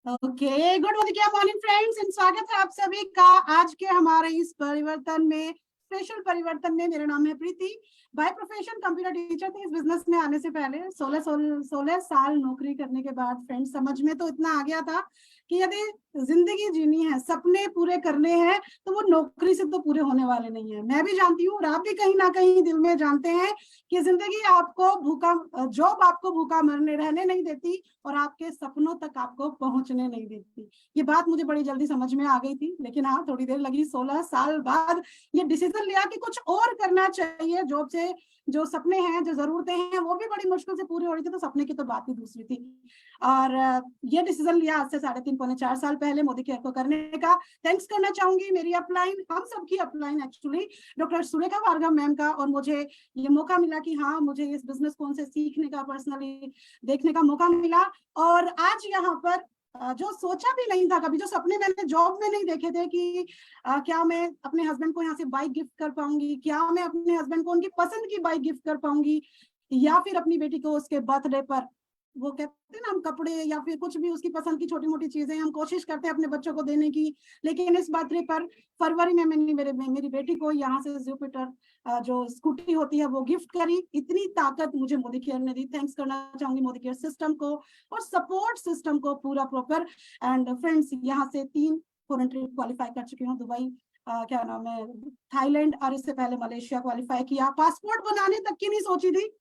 Okay, good morning friends, स्वागत है आप सभी का आज के हमारे इस परिवर्तन में, स्पेशल परिवर्तन में। मेरा नाम है प्रीति, बाय प्रोफेशन कंप्यूटर टीचर थी। इस बिजनेस में आने से पहले 16 साल नौकरी करने के बाद फ्रेंड्स समझ में तो इतना आ गया था कि यदि जिंदगी जीनी है, सपने पूरे करने हैं, तो वो नौकरी से तो पूरे होने वाले नहीं है। मैं भी जानती हूँ और आप भी कहीं ना कहीं दिल में जानते हैं कि जिंदगी आपको भूखा, जॉब आपको भूखा मरने रहने नहीं देती और आपके सपनों तक आपको पहुंचने नहीं देती। ये बात मुझे बड़ी जल्दी समझ में आ गई थी, लेकिन हाँ, थोड़ी देर लगी। 16 साल बाद ये डिसीजन लिया कि कुछ और करना चाहिए। जॉब से जो सपने हैं, जो जरूरतें हैं, वो भी बड़ी मुश्किल से पूरी हो रही थी, तो सपने की तो बात ही दूसरी थी। और ये डिसीजन लिया आज से 3.5-4 साल पहले मोदी केयर को करने का। थैंक्स करना चाहूंगी मेरी अपलाइन, हम सबकी upline actually, doctor Surekha Bhargava ma'am का। और मुझे ये मौका मिला कि हाँ, मुझे इस बिजनेस को उनसे सीखने का, पर्सनली देखने का मौका मिला। और आज यहाँ पर जो सोचा भी नहीं था कभी, जो सपने मैंने जॉब में नहीं देखे थे कि क्या मैं अपने हस्बैंड को यहाँ से बाइक गिफ्ट कर पाऊंगी, क्या मैं अपने हस्बैंड को उनकी पसंद की बाइक गिफ्ट कर पाऊंगी, या फिर अपनी बेटी को उसके बर्थडे पर, वो कहते हैं ना, हम कपड़े या फिर कुछ भी उसकी पसंद की छोटी मोटी चीजें हम कोशिश करते हैं अपने बच्चों को देने की। लेकिन इस बर्थडे पर फरवरी में मैंने मेरी बेटी को यहाँ से जुपिटर जो स्कूटी होती है वो गिफ्ट करी। इतनी ताकत मुझे मोदी केयर ने दी। थैंक्स करना चाहूंगी मोदी केयर सिस्टम को और सपोर्ट सिस्टम को पूरा प्रॉपर। एंड फ्रेंड्स, यहाँ से 3 फॉरेन ट्रिप क्वालिफाई कर चुकी हूँ। दुबई, क्या नाम है, थाईलैंड, और इससे पहले मलेशिया क्वालिफाई किया। पासपोर्ट बनाने तक की नहीं सोची थी,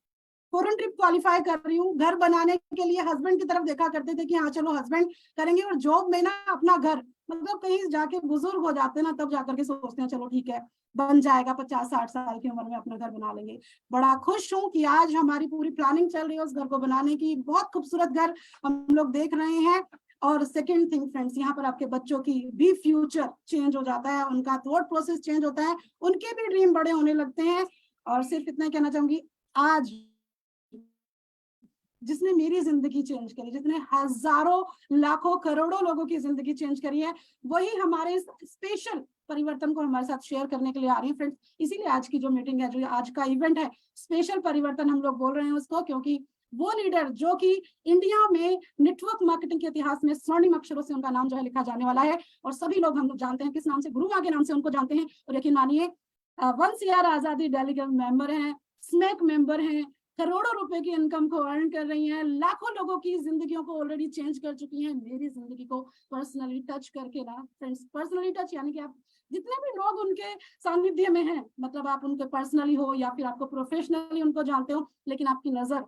फॉरेन ट्रिप क्वालिफाई कर रही हूँ। घर बनाने के लिए हस्बैंड की तरफ देखा करते थे कि हाँ चलो हस्बैंड करेंगे, और जॉब में ना अपना घर, मतलब कहीं जाके बुजुर्ग हो जाते हैं ना, तब जाकर के सोचते हैं चलो ठीक है, बन जाएगा, 50-60 साल की उम्र में अपना घर बना लेंगे। बड़ा खुश हूँ कि आज हमारी पूरी प्लानिंग चल रही है उस घर को बनाने की। बहुत खूबसूरत घर हम लोग देख रहे हैं। और सेकेंड थिंग फ्रेंड्स, यहाँ पर आपके बच्चों की भी फ्यूचर चेंज हो जाता है, उनका थॉट प्रोसेस चेंज होता है, उनके भी ड्रीम बड़े होने लगते हैं। और सिर्फ इतना कहना चाहूंगी, आज जिसने मेरी जिंदगी चेंज करी, जिसने हजारों लाखों करोड़ों लोगों की जिंदगी चेंज करी है, वही हमारे स्पेशल परिवर्तन को हमारे साथ शेयर करने के लिए आ रही है फ्रेंड्स। इसीलिए आज की जो मीटिंग है, जो आज का इवेंट है, स्पेशल परिवर्तन हम लोग बोल रहे हैं उसको, क्योंकि वो लीडर जो कि इंडिया में नेटवर्क मार्केटिंग के इतिहास में स्वर्णिम अक्षरों से उनका नाम जो है लिखा जाने वाला है। और सभी लोग हम लोग जानते हैं किस नाम से, गुरु माँ के नाम से उनको जानते हैं। और यकीन मानिए, 1 CR आजादी डेलीगेट मेंबर हैं, स्मैक मेंबर हैं, करोड़ों रुपए की इनकम को अर्न कर रही हैं, लाखों लोगों की जिंदगियों को ऑलरेडी चेंज कर चुकी हैं। मेरी जिंदगी को पर्सनली टच करके ना फ्रेंड्स, पर्सनली टच यानी कि आप जितने भी लोग उनके सानिध्य में हैं, मतलब आप उनके पर्सनली हो या फिर आपको प्रोफेशनली उनको जानते हो, लेकिन आपकी नजर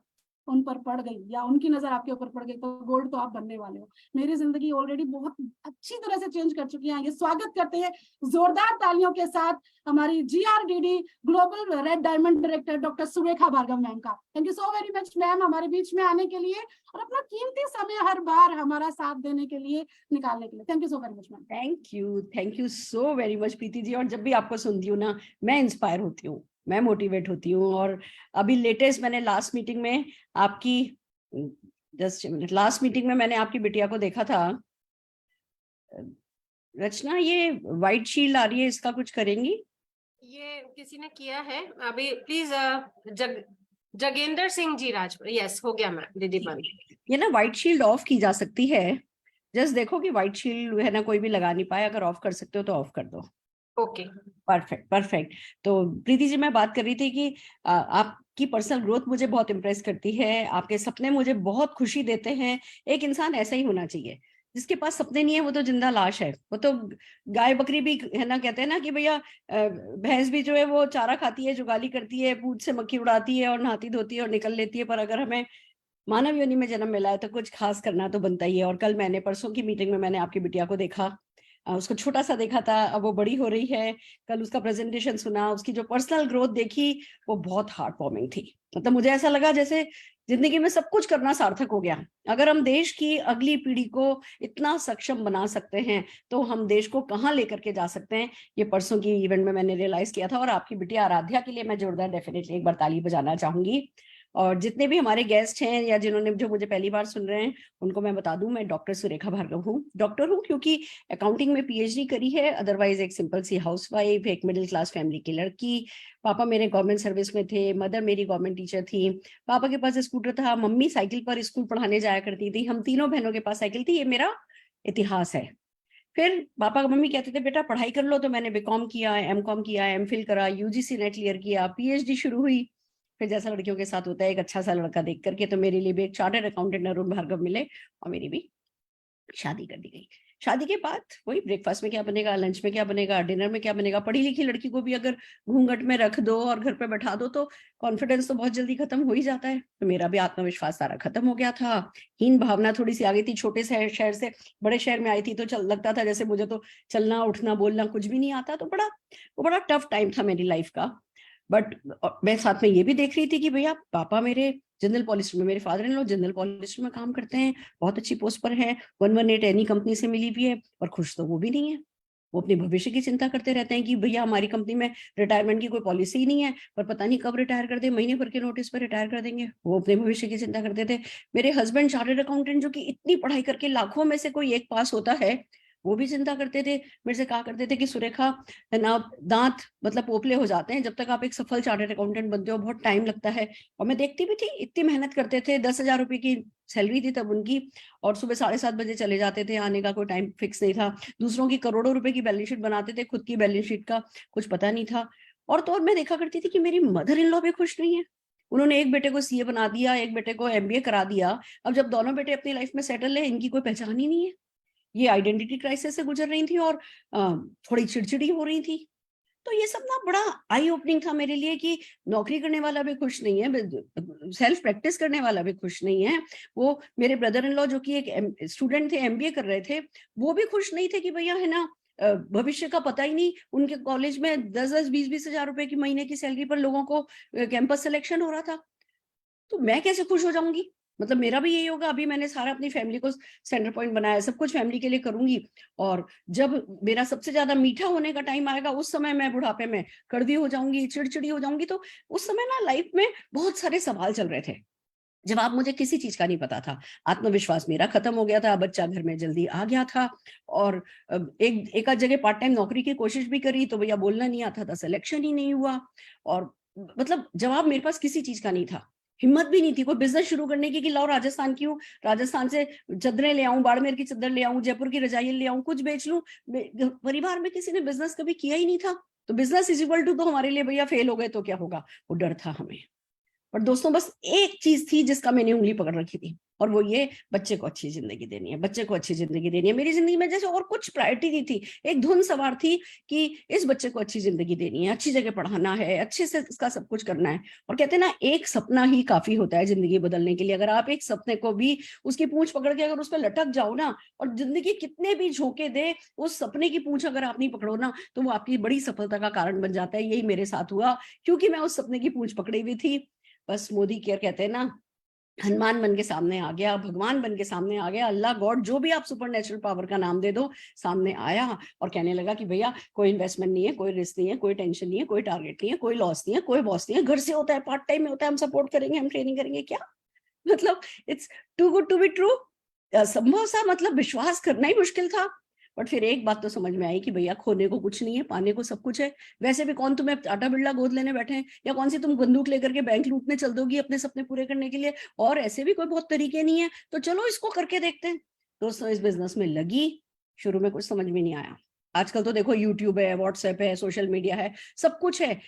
उन पर पड़ गई या उनकी नजर आपके ऊपर पड़ गई, तो गोल्ड तो आप बनने वाले हो। मेरी जिंदगी ऑलरेडी बहुत अच्छी तरह से चेंज कर चुकी है। ये स्वागत करते हैं जोरदार तालियों के साथ हमारी GRDD global red diamond director doctor Surekha Bhargava ma'am का। Thank you so very much ma'am, हमारे बीच में आने के लिए और अपना कीमती समय हर बार हमारा साथ देने के लिए, निकालने के लिए। Thank you so very much ma'am. Thank you so very much Preeti ji. और जब भी आपको सुनती हूँ ना, मैं इंस्पायर होती हूँ, मैं मोटिवेट होती हूँ। और अभी लेटेस्ट मैंने लास्ट मीटिंग में आपकी, जस्ट मिनट, लास्ट मीटिंग में मैंने आपकी बिटिया को देखा था। रचना, ये व्हाइट शील्ड आ रही है, इसका कुछ करेंगी? ये किसी ने किया है अभी, प्लीज जगेंद्र सिंह जी राजपुर। यस, हो गया मैम, दीदी बंद। ये ना व्हाइट शील्ड ऑफ की जा सकती है, जस्ट देखो कि व्हाइट शील्ड है ना कोई भी लगा नहीं पाए, अगर ऑफ कर सकते हो तो ऑफ कर दो। Okay, perfect perfect. तो प्रीति जी, मैं बात कर रही थी कि आपकी पर्सनल ग्रोथ मुझे बहुत इम्प्रेस करती है, आपके सपने मुझे बहुत खुशी देते हैं। एक इंसान ऐसा ही होना चाहिए, जिसके पास सपने नहीं है वो तो जिंदा लाश है। वो तो गाय बकरी भी है ना, कहते हैं ना कि भैया भैंस भी जो है वो चारा खाती है, जुगाली करती है, पूंछ से मक्खी उड़ाती है और नहाती धोती है और निकल लेती है, पर अगर हमें मानव योनि में जन्म मिला है तो कुछ खास करना तो बनता ही है। और कल मैंने, परसों की मीटिंग में मैंने आपकी बिटिया को देखा, उसको छोटा सा देखा था, अब वो बड़ी हो रही है। कल उसका प्रेजेंटेशन सुना, उसकी जो पर्सनल ग्रोथ देखी, वो बहुत हार्ट वार्मिंग थी। मतलब मुझे ऐसा लगा जैसे जिंदगी में सब कुछ करना सार्थक हो गया। अगर हम देश की अगली पीढ़ी को इतना सक्षम बना सकते हैं तो हम देश को कहाँ लेकर के जा सकते हैं, ये परसों की इवेंट में मैंने रियलाइज किया था। और आपकी बिटिया आराध्या के लिए मैं जोरदार डेफिनेटली एक बार ताली बजाना चाहूंगी। और जितने भी हमारे गेस्ट हैं या जिन्होंने, जो मुझे पहली बार सुन रहे हैं, उनको मैं बता दूं, मैं डॉक्टर सुरेखा भार्गव हूँ। डॉक्टर हूँ क्योंकि अकाउंटिंग में PhD करी है, अदरवाइज एक सिंपल सी हाउसवाइफ, एक मिडिल क्लास फैमिली की लड़की। पापा मेरे गवर्नमेंट सर्विस में थे, मदर मेरी गवर्नमेंट टीचर थी। पापा के पास स्कूटर था, मम्मी साइकिल पर स्कूल पढ़ाने जाया करती थी, हम तीनों बहनों के पास साइकिल थी। ये मेरा इतिहास है। फिर पापा मम्मी कहते थे बेटा पढ़ाई कर लो, तो मैंने बीकॉम किया, एमकॉम किया, एमफिल करा, यूजीसी नेट क्लियर किया, पीएचडी शुरू हुई। फिर जैसा लड़कियों के साथ होता है, एक अच्छा सा लड़का देख करके तो मेरे लिए भी एक चार्टर्ड अकाउंटेंट अरुण भार्गव मिले और मेरी भी शादी कर दी गई। शादी के बाद वही ब्रेकफास्ट में क्या बनेगा, लंच में क्या बनेगा, डिनर में क्या बनेगा। पढ़ी लिखी लड़की को भी अगर घूंघट में रख दो और घर पे बैठा दो तो कॉन्फिडेंस तो बहुत जल्दी खत्म हो ही जाता है। तो मेरा भी आत्मविश्वास सारा खत्म हो गया था, हीन भावना थोड़ी सी आ गई थी। छोटे शहर से बड़े शहर में आई थी तो लगता था जैसे मुझे तो चलना उठना बोलना कुछ भी नहीं आता। तो बड़ा टफ टाइम था मेरी लाइफ का। बट मैं साथ में ये भी देख रही थी कि भैया पापा मेरे जनरल पॉलिसी में, मेरे father in law general policy में काम करते हैं, बहुत अच्छी पोस्ट पर है, 118 एनी कंपनी से मिली हुई है, और खुश तो वो भी नहीं है। वो अपने भविष्य की चिंता करते रहते हैं कि भैया हमारी कंपनी में रिटायरमेंट की कोई पॉलिसी ही नहीं है, पर पता नहीं कब रिटायर कर दे, महीने भर के नोटिस पर रिटायर कर देंगे। वो अपने भविष्य की चिंता करते थे। मेरे हस्बैंड चार्टर्ड अकाउंटेंट, जो कि इतनी पढ़ाई करके लाखों में से कोई एक पास होता है, वो भी चिंता करते थे। मेरे से कहा करते थे कि सुरेखा ना, दांत मतलब पोपले हो जाते हैं जब तक आप एक सफल चार्टर्ड अकाउंटेंट बनते हो, बहुत टाइम लगता है। और मैं देखती भी थी, इतनी मेहनत करते थे। 10,000 रुपए की सैलरी थी तब उनकी, और सुबह 7:30 बजे चले जाते थे, आने का कोई टाइम फिक्स नहीं था। दूसरों की करोड़ों रुपए की बैलेंस शीट बनाते थे, खुद की बैलेंस शीट का कुछ पता नहीं था। और तो और मैं देखा करती थी कि मेरी मदर इन लॉ भी खुश नहीं है। उन्होंने एक बेटे को सीए बना दिया, एक बेटे को एमबीए करा दिया। अब जब दोनों बेटे अपनी लाइफ में सेटल है, इनकी कोई पहचान ही नहीं है। ये आइडेंटिटी क्राइसिस से गुजर रही थी और थोड़ी चिड़चिड़ी हो रही थी। तो ये सब ना बड़ा आई ओपनिंग था मेरे लिए कि नौकरी करने वाला भी खुश नहीं है, सेल्फ प्रैक्टिस करने वाला भी खुश नहीं है। वो मेरे ब्रदर इन लॉ जो कि एक स्टूडेंट थे, एमबीए कर रहे थे, वो भी खुश नहीं थे कि भैया है ना, भविष्य का पता ही नहीं। उनके कॉलेज में 10-10, 20-20 हजार रुपए की महीने की सैलरी पर लोगों को कैंपस सिलेक्शन हो रहा था। तो मैं कैसे खुश हो जाऊंगी? मतलब मेरा भी यही होगा। अभी मैंने सारा अपनी फैमिली को सेंटर पॉइंट बनाया, सब कुछ फैमिली के लिए करूंगी, और जब मेरा सबसे ज्यादा मीठा होने का टाइम आएगा, उस समय मैं बुढ़ापे में कड़वी हो जाऊंगी, चिड़चिड़ी हो जाऊंगी। तो उस समय ना लाइफ में बहुत सारे सवाल चल रहे थे, जवाब मुझे किसी चीज का नहीं पता था। आत्मविश्वास मेरा खत्म हो गया था, बच्चा घर में जल्दी आ गया था, और एक आध जगह पार्ट टाइम नौकरी की कोशिश भी करी तो भैया बोलना नहीं आता था, सिलेक्शन ही नहीं हुआ। और मतलब जवाब मेरे पास किसी चीज का नहीं था, हिम्मत भी नहीं थी कोई बिजनेस शुरू करने की कि लाओ राजस्थान की हूँ, राजस्थान से चादरें ले आऊं, बाड़मेर की चादर ले आऊं, जयपुर की रजाई ले आऊं, कुछ बेच लूं। परिवार में किसी ने बिजनेस कभी किया ही नहीं था, तो बिजनेस इज इक्वल टू तो हमारे लिए भैया फेल हो गए तो क्या होगा, वो डर था हमें। और दोस्तों बस एक चीज थी जिसका मैंने उंगली पकड़ रखी थी, और वो ये, बच्चे को अच्छी जिंदगी देनी है, बच्चे को अच्छी जिंदगी देनी है। मेरी जिंदगी में जैसे और कुछ प्रायोरिटी नहीं थी, एक धुन सवार थी कि इस बच्चे को अच्छी जिंदगी देनी है, अच्छी जगह पढ़ाना है, अच्छे से इसका सब कुछ करना है। और कहते हैं ना, एक सपना ही काफी होता है जिंदगी बदलने के लिए। अगर आप एक सपने को भी उसकी पूंछ पकड़ के अगर उस पर लटक जाओ ना, और जिंदगी कितने भी झोंके दे, उस सपने की पूंछ अगर आप नहीं पकड़ो ना, तो वो आपकी बड़ी सफलता का कारण बन जाता है। यही मेरे साथ हुआ, क्योंकि मैं उस सपने की पूंछ पकड़ी हुई थी। बस मोदी केयर कहते हैं ना, हनुमान बन के सामने आ गया, भगवान बन के सामने आ गया, अल्लाह गॉड जो भी आप सुपर नेचुरल पावर का नाम दे दो, सामने आया और कहने लगा कि भैया कोई इन्वेस्टमेंट नहीं है, कोई रिस्क नहीं है, कोई टेंशन नहीं है, कोई टारगेट नहीं है, कोई लॉस नहीं है, कोई बॉस नहीं है, घर से होता है, पार्ट टाइम में होता है, हम सपोर्ट करेंगे, हम ट्रेनिंग करेंगे। क्या मतलब, it's too good to be true. संभव सा, मतलब विश्वास करना ही मुश्किल था। बट फिर एक बात तो समझ में आई कि भैया खोने को कुछ नहीं है, पाने को सब कुछ है। वैसे भी कौन तुम्हें टाटा बिरला गोद लेने बैठे हैं, या कौन सी तुम बंदूक लेकर के बैंक लूटने चल दोगी अपने सपने पूरे करने के लिए। और ऐसे भी कोई बहुत तरीके नहीं है, तो चलो इसको करके देखते हैं। दोस्तों इस बिजनेस में लगी, शुरू में कुछ समझ में नहीं आया। आजकल तो देखो यूट्यूब है, व्हाट्सएप है, सोशल मीडिया है, सब कुछ है।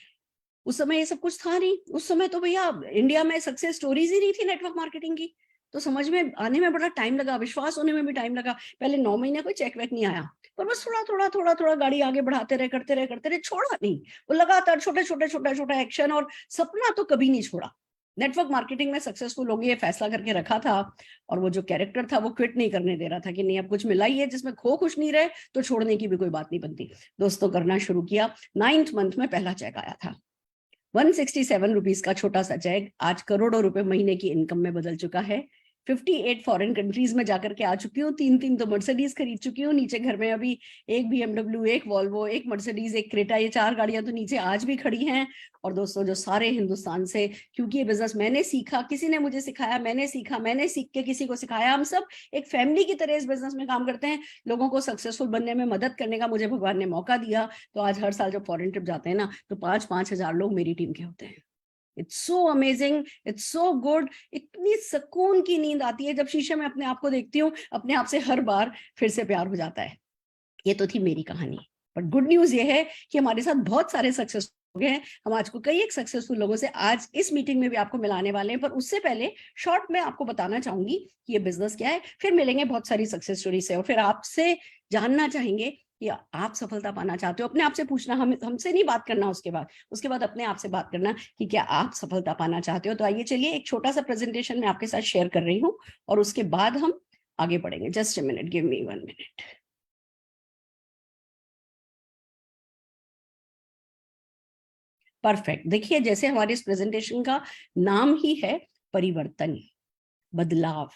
उस समय ये सब कुछ था नहीं। उस समय तो भैया इंडिया में सक्सेस स्टोरीज ही नहीं थी नेटवर्क मार्केटिंग की। तो समझ में आने में बड़ा टाइम लगा, विश्वास होने में भी टाइम लगा। पहले 9 महीने कोई चेक वेक नहीं आया, पर बस थोड़ा गाड़ी आगे बढ़ाते रहे, करते रहे, छोड़ा नहीं। वो लगातार छोटा एक्शन, और सपना तो कभी नहीं छोड़ा। नेटवर्क मार्केटिंग में सक्सेसफुल लोग ये फैसला करके रखा था, और वो जो कैरेक्टर था वो क्विट नहीं करने दे रहा था कि नहीं अब कुछ मिला ही है जिसमें खो खुश नहीं रहे तो छोड़ने की भी कोई बात नहीं बनती। दोस्तों करना शुरू किया, 9th मंथ में पहला चेक आया था। 167 रुपीज का छोटा सा चेक आज करोड़ों रुपए महीने की इनकम में बदल चुका है। 58 फॉरेन कंट्रीज में जाकर के आ चुकी हूँ, 3 तो मर्सिडीज खरीद चुकी हूँ। नीचे घर में अभी एक BMW, एक वॉल्वो, एक मर्सिडीज, एक क्रेटा, ये 4 गाड़ियां तो नीचे आज भी खड़ी हैं। और दोस्तों जो सारे हिंदुस्तान से, क्योंकि ये बिजनेस मैंने सीखा, किसी ने मुझे सिखाया, मैंने सीखा, मैंने सीख के किसी को सिखाया, हम सब एक फैमिली की तरह इस बिजनेस में काम करते हैं। लोगों को सक्सेसफुल बनने में मदद करने का मुझे भगवान ने मौका दिया। तो आज हर साल जब फॉरेन ट्रिप जाते हैं ना, तो 5-5 हजार लोग मेरी टीम के होते हैं। It's so amazing, it's so good. इतनी सुकून की नींद आती है जब शीशे में अपने आप को देखती हूँ, अपने आप से हर बार फिर से प्यार हो जाता है। ये तो थी मेरी कहानी, बट गुड न्यूज ये है कि हमारे साथ बहुत सारे सक्सेस हो गए हैं। हम आज को कई एक सक्सेसफुल लोगों से आज इस मीटिंग में भी आपको मिलाने वाले हैं, पर उससे पहले शॉर्ट में आपको बताना चाहूंगी कि ये बिजनेस क्या है, फिर मिलेंगे बहुत सारी सक्सेस स्टोरी से, और फिर आपसे जानना चाहेंगे कि आप सफलता पाना चाहते हो। अपने आप से पूछना, हमसे नहीं बात करना, उसके बाद अपने आप से बात करना कि क्या आप सफलता पाना चाहते हो। तो आइए चलिए एक छोटा सा प्रेजेंटेशन मैं आपके साथ शेयर कर रही हूँ और उसके बाद हम आगे बढ़ेंगे। Just a minute, give me 1 minute. Perfect. देखिए, जैसे हमारे इस प्रेजेंटेशन का नाम ही है परिवर्तन, बदलाव,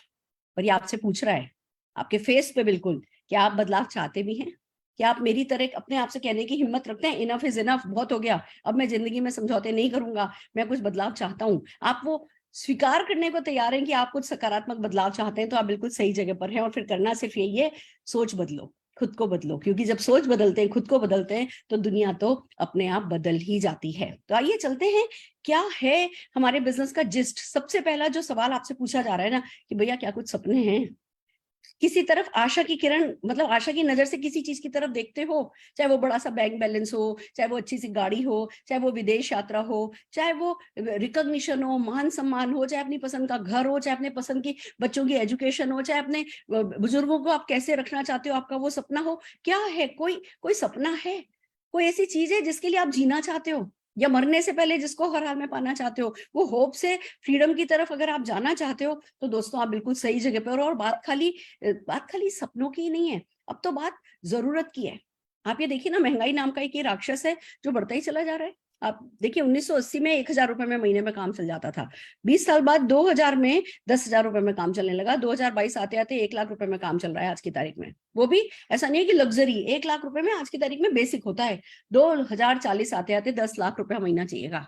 और ये आपसे पूछ रहा है आपके फेस पे बिल्कुल, क्या आप बदलाव चाहते भी हैं? क्या आप मेरी तरह अपने आप से कहने की हिम्मत रखते हैं, इनफ इज इनफ, बहुत हो गया, अब मैं जिंदगी में समझौते नहीं करूंगा, मैं कुछ बदलाव चाहता हूं। आप वो स्वीकार करने को तैयार हैं कि आप कुछ सकारात्मक बदलाव चाहते हैं, तो आप बिल्कुल सही जगह पर हैं। और फिर करना सिर्फ यही है, सोच बदलो, खुद को बदलो, क्योंकि जब सोच बदलते हैं, खुद को बदलते हैं, तो दुनिया तो अपने आप बदल ही जाती है। तो आइए चलते हैं, क्या है हमारे बिजनेस का जिस्ट। सबसे पहला जो सवाल आपसे पूछा जा रहा है ना कि भैया क्या कुछ सपने हैं? किसी तरफ आशा की किरण, मतलब आशा की नजर से किसी चीज की तरफ देखते हो? चाहे वो बड़ा सा बैंक बैलेंस हो, चाहे वो अच्छी सी गाड़ी हो, चाहे वो विदेश यात्रा हो, चाहे वो रिकॉग्निशन हो, मान सम्मान हो, चाहे अपनी पसंद का घर हो, चाहे अपने पसंद की बच्चों की एजुकेशन हो, चाहे अपने बुजुर्गों को आप कैसे रखना चाहते हो, आपका वो सपना हो। क्या है? कोई कोई सपना है? कोई ऐसी चीज है जिसके लिए आप जीना चाहते हो, या मरने से पहले जिसको हर हाल में पाना चाहते हो? वो होप से फ्रीडम की तरफ अगर आप जाना चाहते हो, तो दोस्तों आप बिल्कुल सही जगह पे हो। और बात खाली सपनों की ही नहीं है, अब तो बात जरूरत की है। आप ये देखिए ना, महंगाई नाम का एक ये राक्षस है जो बढ़ता ही चला जा रहा है। आप देखिए, 1980 में 1,000 रुपए में महीने में काम चल जाता था, 20 साल बाद 2000 में 10,000 रुपए में काम चलने लगा, 2022 आते आते 1 लाख रुपए में काम चल रहा है आज की तारीख में। वो भी ऐसा नहीं है कि लग्जरी, 1 लाख रुपए में आज की तारीख में बेसिक होता है। 2040 आते आते 10 लाख रुपए महीना चाहिएगा।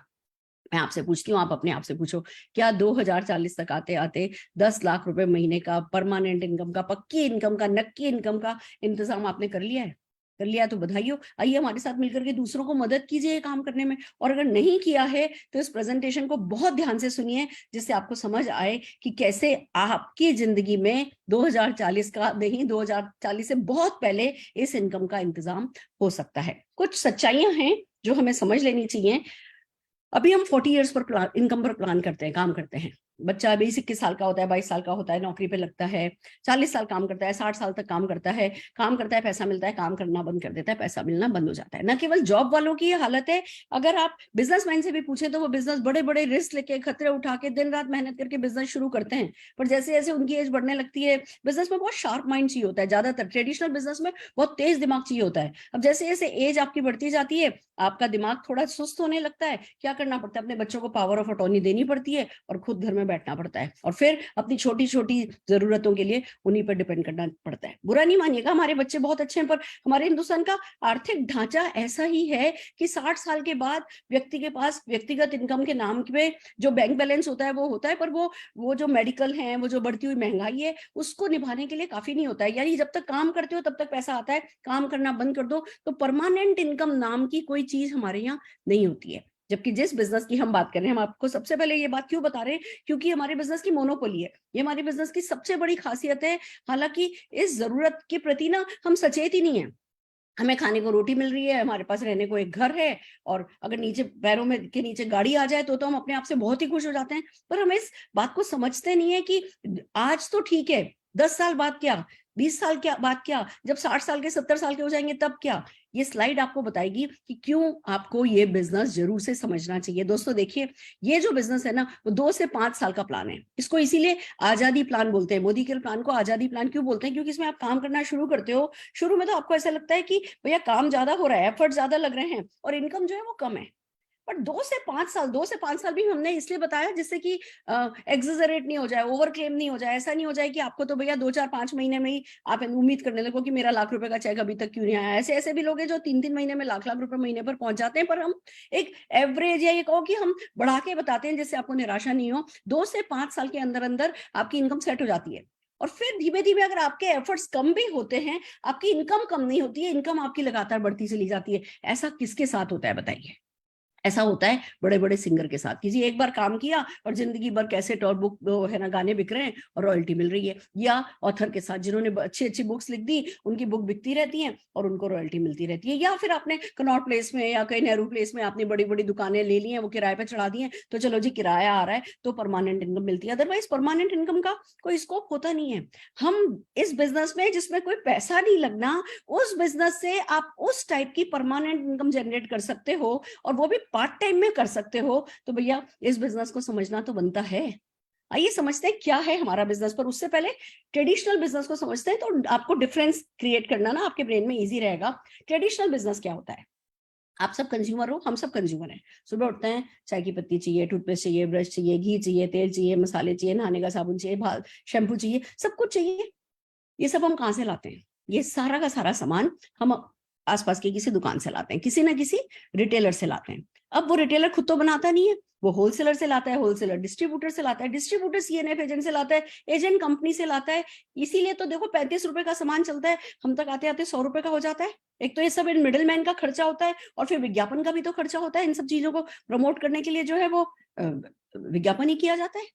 मैं आपसे पूछती हूँ, आप अपने आप से पूछो, क्या 2040 तक आते आते 10 लाख रुपए महीने का परमानेंट इनकम का, पक्की इनकम का, नक्की इनकम का इंतजाम आपने कर लिया है? कर लिया तो बधाई हो। आइए हमारे साथ मिलकर के दूसरों को मदद कीजिए ये काम करने में। और अगर नहीं किया है तो इस प्रेजेंटेशन को बहुत ध्यान से सुनिए, जिससे आपको समझ आए कि कैसे आपकी जिंदगी में 2040 का नहीं, 2040 से बहुत पहले इस इनकम का इंतजाम हो सकता है। कुछ सच्चाइयां हैं जो हमें समझ लेनी चाहिए। अभी हम 40 ईयर्स पर इनकम पर प्लान करते हैं, काम करते हैं। बच्चा अभी 21 साल का होता है, 22 साल का होता है, नौकरी पे लगता है, 40 साल काम करता है, 60 साल तक काम करता है, पैसा मिलता है, काम करना बंद कर देता है, पैसा मिलना बंद हो जाता है। न केवल जॉब वालों की ये हालत है, अगर आप बिजनेसमैन से भी पूछें तो वो बिजनेस बड़े बड़े रिस्क लेके, खतरे उठा के, दिन रात मेहनत करके बिजनेस शुरू करते हैं, पर जैसे जैसे उनकी एज बढ़ने लगती है, बिजनेस में बहुत शार्प माइंड चाहिए होता है। ज्यादातर ट्रेडिशनल बिजनेस में बहुत तेज दिमाग चाहिए होता है। अब जैसे जैसे एज आपकी बढ़ती जाती है, आपका दिमाग थोड़ा सुस्त होने लगता है। क्या करना पड़ता है? अपने बच्चों को पावर ऑफ अटॉर्नी देनी पड़ती है और खुद घर में बैठना पड़ता है, और फिर अपनी छोटी छोटी जरूरतों के लिए उन्हीं पर डिपेंड करना पड़ता है। बुरा नहीं मानिएगा, हमारे बच्चे बहुत अच्छे हैं, पर हमारे हिंदुस्तान का आर्थिक ढांचा ऐसा ही है कि 60 साल के बाद व्यक्ति के पास व्यक्तिगत इनकम के नाम पे जो बैंक बैलेंस होता है वो होता है, पर वो जो मेडिकल है, वो जो बढ़ती हुई महंगाई है, उसको निभाने के लिए काफी नहीं होता है। यानी जब तक काम करते हो तब तक पैसा आता है, काम करना बंद कर दो तो परमानेंट इनकम नाम की कोई चीज हमारे यहाँ नहीं होती है। जबकि जिस बिजनेस की हम बात कर रहे हैं, हम आपको सबसे पहले ये बात क्यों बता रहे हैं, क्योंकि हमारे बिजनेस की मोनोपोली है, ये हमारे बिजनेस की सबसे बड़ी खासियत है। हालांकि इस जरूरत के प्रति ना हम सचेत ही नहीं है। हमें खाने को रोटी मिल रही है, हमारे पास रहने को एक घर है, और अगर नीचे पैरों में के नीचे गाड़ी आ जाए तो हम अपने आप से बहुत ही खुश हो जाते हैं। पर हम इस बात को समझते नहीं है कि आज तो ठीक है, 10 साल बाद क्या, 20 साल के बाद क्या, जब 60 साल के 70 साल के हो जाएंगे तब क्या। ये स्लाइड आपको बताएगी कि क्यों आपको ये बिजनेस जरूर से समझना चाहिए। दोस्तों देखिए, ये जो बिजनेस है ना, वो 2 से 5 साल का प्लान है। इसको इसीलिए आजादी प्लान बोलते हैं। मोदी के प्लान को आजादी प्लान क्यों बोलते हैं? क्योंकि इसमें आप काम करना शुरू करते हो, शुरू में तो आपको ऐसा लगता है कि भैया काम ज्यादा हो रहा है, एफर्ट ज्यादा लग रहे हैं, और इनकम जो है वो कम है। पर 2 से 5 साल भी हमने इसलिए बताया जिससे कि एग्जेजरेट नहीं हो जाए, ओवर क्लेम नहीं हो जाए। ऐसा नहीं हो जाए कि आपको तो भैया 2 4 5 महीने में ही आप उम्मीद करने लगो कि मेरा लाख रुपए का चेक अभी तक क्यों नहीं आया। ऐसे ऐसे भी लोग हैं जो 3 3 महीने में लाख लाख रुपए महीने पर पहुंच जाते हैं। पर हम एक एवरेज, या ये कहो कि हम बढ़ा के बताते हैं जिससे आपको निराशा नहीं हो। 2 से 5 साल के अंदर अंदर आपकी इनकम सेट हो जाती है, और फिर धीमे धीमे अगर आपके एफर्ट्स कम भी होते हैं, आपकी इनकम कम नहीं होती है, इनकम आपकी लगातार बढ़ती चली जाती है। ऐसा किसके साथ होता है बताइए? ऐसा होता है बड़े बड़े सिंगर के साथ, किसी एक बार काम किया और जिंदगी भर कैसेट और बुक है ना गाने बिक रहे हैं और रॉयल्टी मिल रही है। या ऑथर के साथ जिन्होंने अच्छी अच्छी बुक्स लिख दी, उनकी बुक बिकती रहती है और उनको रॉयल्टी मिलती रहती है। या फिर आपने कनॉट प्लेस में या कहीं नेहरू प्लेस में आपने बड़ी बड़ी दुकानें ले ली हैं, वो किराए पे चढ़ा दी हैं, तो चलो जी किराया आ रहा है तो परमानेंट इनकम मिलती है। अदरवाइज परमानेंट इनकम का कोई स्कोप होता नहीं है। हम इस बिजनेस में जिसमें कोई पैसा नहीं लगना, उस बिजनेस से आप उस टाइप की परमानेंट इनकम जनरेट कर सकते हो और वो भी पार्ट टाइम में कर सकते हो। तो भैया इस बिजनेस को समझना तो बनता है। आइए समझते हैं क्या है हमारा बिजनेस, पर उससे पहले ट्रेडिशनल बिजनेस को समझते हैं तो आपको डिफरेंस क्रिएट करना ना आपके ब्रेन में इजी रहेगा। ट्रेडिशनल बिजनेस क्या होता है? आप सब कंज्यूमर हो, हम सब कंज्यूमर हैं। सुबह उठते हैं, चाय की पत्ती चाहिए, टूथपेस्ट चाहिए, ब्रश चाहिए, घी चाहिए, तेल चाहिए, मसाले चाहिए, नहाने का साबुन चाहिए, शैम्पू चाहिए, सब कुछ चाहिए। ये सब हम कहाँ से लाते हैं? ये सारा का सारा सामान हम आसपास की किसी दुकान से लाते हैं, किसी ना किसी रिटेलर से लाते हैं। अब वो रिटेलर खुद तो बनाता नहीं है, वो होलसेलर से लाता है, होलसेलर डिस्ट्रीब्यूटर से लाता है, डिस्ट्रीब्यूटर सीएनएफ एजेंट से लाता है, एजेंट कंपनी से लाता है। इसीलिए तो देखो 35 रुपए का सामान चलता है, हम तक आते आते 100 रुपए का हो जाता है। एक तो ये सब इन मिडिल मैन का खर्चा होता है और फिर विज्ञापन का भी तो खर्चा होता है। इन सब चीजों को प्रमोट करने के लिए जो है वो विज्ञापन ही किया जाता है।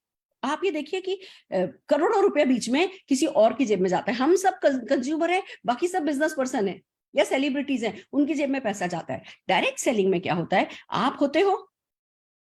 आप ये देखिए कि करोड़ों रुपए बीच में किसी और की जेब में जाता है। हम सब कंज्यूमर है, बाकी सब बिजनेस पर्सन है या सेलिब्रिटीज हैं, उनकी जेब में पैसा जाता है। डायरेक्ट सेलिंग में क्या होता है? आप होते हो,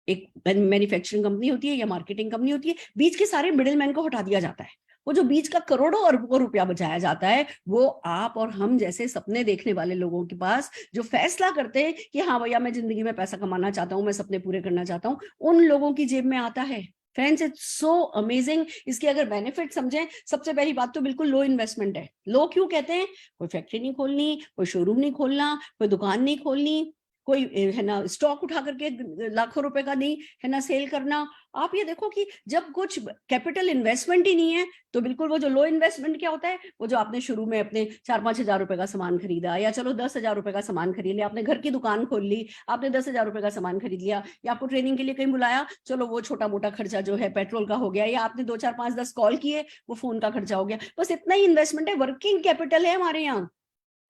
एक मैन्युफैक्चरिंग कंपनी होती है या मार्केटिंग कंपनी होती है, बीच के सारे मिडिल मैन को हटा दिया जाता है। वो जो बीच का करोड़ों अरबों रुपया बचाया जाता है, वो आप और हम जैसे सपने देखने वाले लोगों के पास जो फैसला करते हैं कि हाँ भैया मैं जिंदगी में पैसा कमाना चाहता हूँ, मैं सपने पूरे करना चाहता हूँ, उन लोगों की जेब में आता है। Friends, it's so amazing. इसके अगर बेनिफिट समझें, सबसे पहली बात तो बिल्कुल लो इन्वेस्टमेंट है। लो क्यों कहते हैं? कोई फैक्ट्री नहीं खोलनी, कोई शोरूम नहीं खोलना, कोई दुकान नहीं खोलनी, कोई है ना स्टॉक उठा करके लाखों रुपए का नहीं है ना सेल करना। आप ये देखो कि जब कुछ कैपिटल इन्वेस्टमेंट ही नहीं है तो बिल्कुल वो जो लो इन्वेस्टमेंट क्या होता है, वो जो आपने शुरू में अपने 4-5 हजार रुपए का सामान खरीदा, या चलो 10,000 रुपए का सामान खरीद लिया, आपने घर की दुकान खोल ली, आपने 10,000 रुपए का सामान खरीद लिया, या आपको ट्रेनिंग के लिए कहीं बुलाया, चलो वो छोटा मोटा खर्चा जो है पेट्रोल का हो गया, या आपने 2, 4, 5, 10 कॉल किए, वो फोन का खर्चा हो गया। बस इतना ही इन्वेस्टमेंट है, वर्किंग कैपिटल है हमारे यहाँ।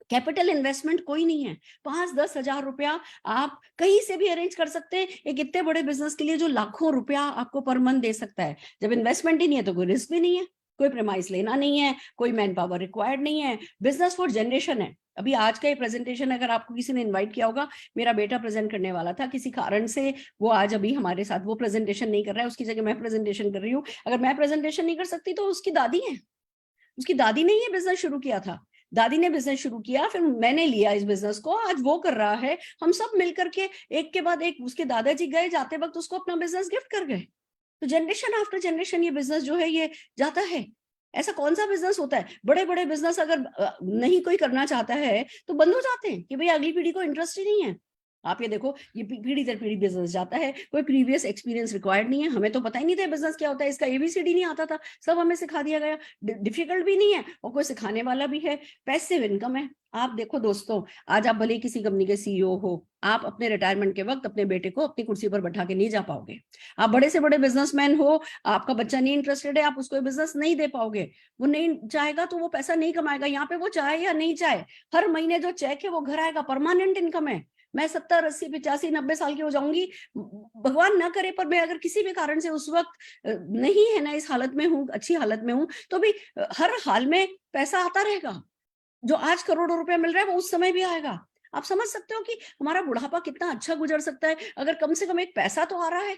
कैपिटल इन्वेस्टमेंट कोई नहीं है। 5-10 हजार रुपया आप कहीं से भी अरेंज कर सकते हैं एक इतने बड़े बिजनेस के लिए जो लाखों रुपया आपको पर मंथ दे सकता है। जब इन्वेस्टमेंट ही नहीं है तो कोई रिस्क भी नहीं है, कोई प्रेमाइस लेना नहीं है, कोई मैन पावर रिक्वायर्ड नहीं है। बिजनेस फॉर जनरेशन है। अभी आज का ये प्रेजेंटेशन अगर आपको किसी ने इनवाइट किया होगा, मेरा बेटा प्रेजेंट करने वाला था, किसी कारण से वो आज अभी हमारे साथ वो प्रेजेंटेशन नहीं कर रहा है, उसकी जगह मैं प्रेजेंटेशन कर रही हूँ। अगर मैं प्रेजेंटेशन नहीं कर सकती तो उसकी दादी है, उसकी दादी ने ये बिजनेस शुरू किया था, दादी ने बिजनेस शुरू किया, फिर मैंने लिया इस बिजनेस को, आज वो कर रहा है। हम सब मिलकर के एक के बाद एक, उसके दादाजी गए, जाते वक्त उसको अपना बिजनेस गिफ्ट कर गए। तो जनरेशन आफ्टर जनरेशन ये बिजनेस जो है ये जाता है। ऐसा कौन सा बिजनेस होता है? बड़े बड़े बिजनेस अगर नहीं कोई करना चाहता है तो बंद हो जाते हैं कि भाई अगली पीढ़ी को इंटरेस्ट ही नहीं है। आप ये देखो, ये पीढ़ी दर पीढ़ी बिजनेस जाता है, कोई प्रीवियस एक्सपीरियंस रिक्वायर्ड नहीं है। हमें तो पता ही नहीं था बिजनेस क्या होता है, इसका एबीसीडी नहीं आता था, सब हमें सिखा दिया गया। डिफिकल्ट भी नहीं है और कोई सिखाने वाला भी है, पैसिव इनकम है। आप देखो दोस्तों, आज आप भले किसी कंपनी के सीईओ हो, आप अपने रिटायरमेंट के वक्त अपने बेटे को अपनी कुर्सी पर बैठा के नहीं जा पाओगे। आप बड़े से बड़े बिजनेसमैन हो, आपका बच्चा नहीं इंटरेस्टेड है, आप उसको बिजनेस नहीं दे पाओगे। वो नहीं चाहेगा तो वो पैसा नहीं कमाएगा। यहाँ पे वो चाहे या नहीं चाहे, हर महीने जो चेक है वो घर आएगा, परमानेंट इनकम है। मैं 70, 80, 85, 90 साल की हो जाऊंगी, भगवान ना करे, पर मैं अगर किसी भी कारण से उस वक्त नहीं है ना इस हालत में हूँ, अच्छी हालत में हूँ, तो भी हर हाल में पैसा आता रहेगा। जो आज करोड़ों रुपया मिल रहा है वो उस समय भी आएगा। आप समझ सकते हो कि हमारा बुढ़ापा कितना अच्छा गुजर सकता है अगर कम से कम एक पैसा तो आ रहा है।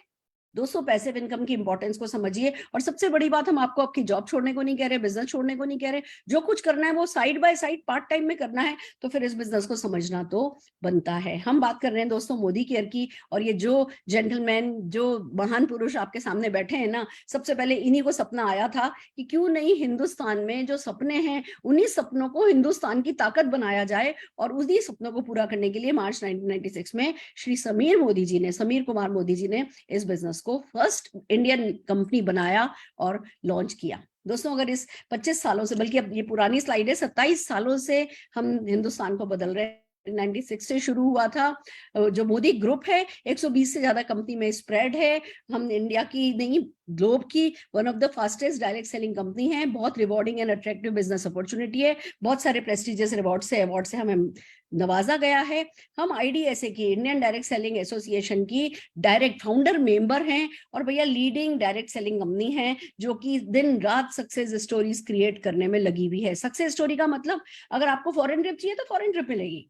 दोस्तों, पैसिव इनकम की इंपॉर्टेंस को समझिए। और सबसे बड़ी बात, हम आपको आपकी जॉब छोड़ने को नहीं कह रहे, बिजनेस छोड़ने को नहीं कह रहे, जो कुछ करना है वो side by side part time में करना है, तो फिर इस बिजनेस को समझना तो बनता है। हम बात कर रहे हैं दोस्तों मोदी केयर की, और ये जो जेंटलमैन, जो महान पुरुष आपके सामने बैठे हैं ना, सबसे पहले इन्हीं को सपना आया था कि क्यों नहीं हिंदुस्तान में जो सपने हैं, उन्हीं सपनों को हिंदुस्तान की ताकत बनाया जाए। और उन्हीं सपनों को पूरा करने के लिए मार्च 1996 में श्री समीर कुमार मोदी जी ने इस बिजनेस को फर्स्ट इंडियन कंपनी बनाया और लॉन्च किया। दोस्तों, अगर इस 25 सालों से, बल्कि अब ये पुरानी स्लाइड है, 27 सालों से हम हिंदुस्तान को बदल रहे हैं, 96 से शुरू हुआ था। जो मोदी ग्रुप है 120 से ज्यादा कंपनी में स्प्रेड है। हम इंडिया की नहीं, ग्लोब की one of the fastest direct selling company है। बहुत rewarding and attractive business opportunity है। बहुत सारे प्रेस्टिजियस अवार्ड से हमें नवाजा गया है। हम IDSA की, इंडियन डायरेक्ट सेलिंग एसोसिएशन की डायरेक्ट फाउंडर मेंबर हैं। और भैया लीडिंग डायरेक्ट सेलिंग कंपनी है जो कि दिन रात सक्सेस स्टोरीज क्रिएट करने में लगी हुई है। सक्सेस स्टोरी का मतलब, अगर आपको फॉरेन ट्रिप चाहिए तो फॉरेन ट्रिप मिलेगी,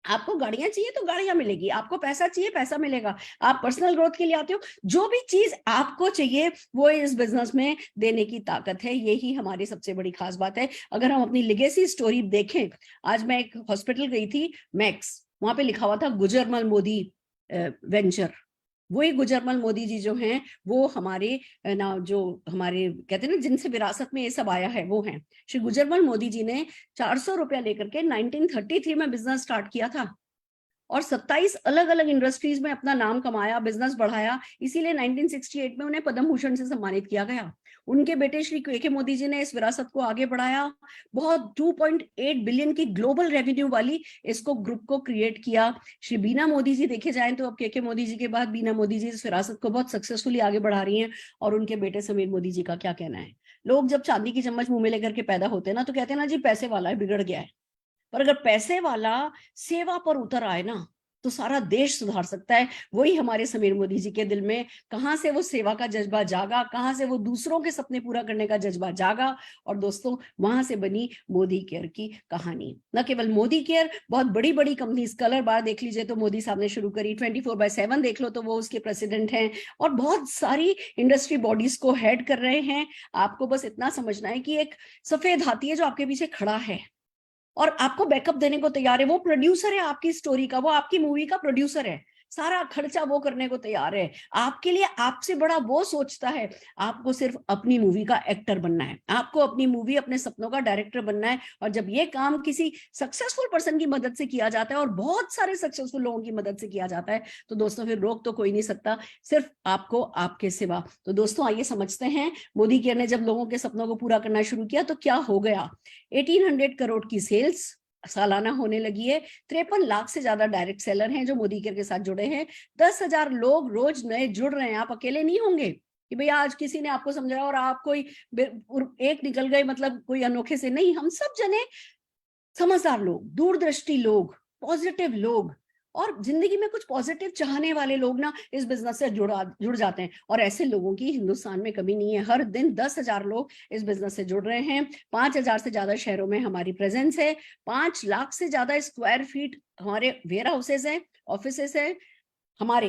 आपको गाड़ियां चाहिए तो गाड़ियां मिलेगी, आपको पैसा चाहिए पैसा मिलेगा, आप पर्सनल ग्रोथ के लिए आते हो, जो भी चीज आपको चाहिए वो इस बिजनेस में देने की ताकत है। यही हमारी सबसे बड़ी खास बात है। अगर हम अपनी लेगेसी स्टोरी देखें, आज मैं एक हॉस्पिटल गई थी, मैक्स, वहां पे लिखा हुआ था गुजरमल मोदी वेंचर। वही गुजरमल मोदी जी जो हैं वो हमारे ना, जो हमारे कहते हैं ना जिनसे विरासत में ये सब आया है, वो हैं। श्री गुजरमल मोदी जी ने 400 रुपया लेकर के 1933 में बिजनेस स्टार्ट किया था और 27 अलग अलग इंडस्ट्रीज में अपना नाम कमाया, बिजनेस बढ़ाया। इसीलिए 1968 में उन्हें पद्म भूषण से सम्मानित किया गया। उनके बेटे श्री के मोदी जी ने इस विरासत को आगे बढ़ाया। बहुत 2.8 बिलियन की ग्लोबल रेवेन्यू वाली इसको ग्रुप को क्रिएट किया। श्री बीना मोदी जी देखे जाएं तो अब के मोदी जी के बाद बीना मोदी जी इस विरासत को बहुत सक्सेसफुली आगे बढ़ा रही हैं। और उनके बेटे समीर मोदी जी का क्या कहना है। लोग जब चांदी की चम्मच मुंह में लेकर के पैदा होते हैं ना, तो कहते हैं ना जी पैसे वाला है, बिगड़ गया है। पर अगर पैसे वाला सेवा पर उतर आए ना, तो सारा देश सुधार सकता है। वही हमारे समीर मोदी जी के दिल में कहां से वो सेवा का जज्बा जागा, कहां से वो दूसरों के सपने पूरा करने का जज्बा जागा। और दोस्तों, वहां से बनी मोदी केयर की कहानी। न केवल मोदी केयर, बहुत बड़ी बड़ी कंपनीज, कलर बार देख लीजिए तो मोदी साहब ने शुरू करी, 24/7 देख लो तो वो उसके प्रेसिडेंट हैं, और बहुत सारी इंडस्ट्री बॉडीज को हेड कर रहे हैं। आपको बस इतना समझना है कि एक सफेद हाथी है जो आपके पीछे खड़ा है और आपको बैकअप देने को तैयार है। वो प्रोड्यूसर है आपकी स्टोरी का, वो आपकी मूवी का प्रोड्यूसर है, सारा खर्चा वो करने को तैयार है आपके लिए। आपसे बड़ा वो सोचता है। आपको सिर्फ अपनी मूवी का एक्टर बनना है, आपको अपनी मूवी, अपने सपनों का डायरेक्टर बनना है। और जब ये काम किसी सक्सेसफुल पर्सन की मदद से किया जाता है और बहुत सारे सक्सेसफुल लोगों की मदद से किया जाता है, तो दोस्तों फिर रोक तो कोई नहीं सकता, सिर्फ आपको, आपके सिवा। तो दोस्तों आइए समझते हैं, मोदी केयर ने जब लोगों के सपनों को पूरा करना शुरू किया तो क्या हो गया। 1800 करोड़ की सेल्स सालाना होने लगी है। 53 लाख से ज्यादा डायरेक्ट सेलर हैं जो मोदी केयर के साथ जुड़े हैं। 10,000 लोग रोज नए जुड़ रहे हैं। आप अकेले नहीं होंगे कि भैया आज किसी ने आपको समझाया और आप कोई एक निकल गए, मतलब कोई अनोखे से नहीं। हम सब जने समझदार लोग, दूरदृष्टि लोग, पॉजिटिव लोग और जिंदगी में कुछ पॉजिटिव चाहने वाले लोग ना इस बिजनेस से जुड़ जाते हैं। और ऐसे लोगों की हिंदुस्तान में कमी नहीं है। हर दिन 10,000 लोग इस बिजनेस से जुड़ रहे हैं। 5,000 से ज्यादा शहरों में हमारी प्रेजेंस है। 5 लाख से ज्यादा स्क्वायर फीट हमारे वेयर हाउसेस हैं, ऑफिसेस हैं हमारे।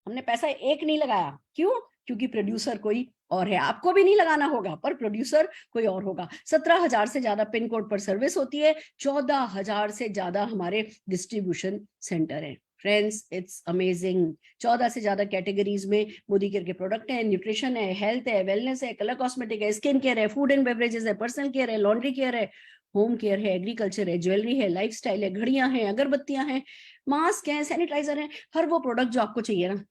हमने पैसा एक नहीं लगाया। क्यों? क्योंकि प्रोड्यूसर कोई और है। आपको भी नहीं लगाना होगा, पर प्रोड्यूसर कोई और होगा। 17,000 से ज्यादा पिन कोड पर सर्विस होती है। 14,000 से ज्यादा हमारे डिस्ट्रीब्यूशन सेंटर है। Friends, it's amazing. 14 से ज्यादा कैटेगरीज में मोदी केयर के प्रोडक्ट हैं। न्यूट्रिशन है, हेल्थ है, वेलनेस है, कलर कॉस्मेटिक है, स्किन केयर है, फूड एंड बेवरेजेस है, पर्सनल केयर है, लॉन्ड्री केयर है, होम केयर है, एग्रीकल्चर है, ज्वेलरी है, लाइफस्टाइल है, घड़ियां हैं, अगरबत्तियां हैं, मास्क हैं, सैनिटाइजर है। हर वो प्रोडक्ट जो आपको चाहिए ना,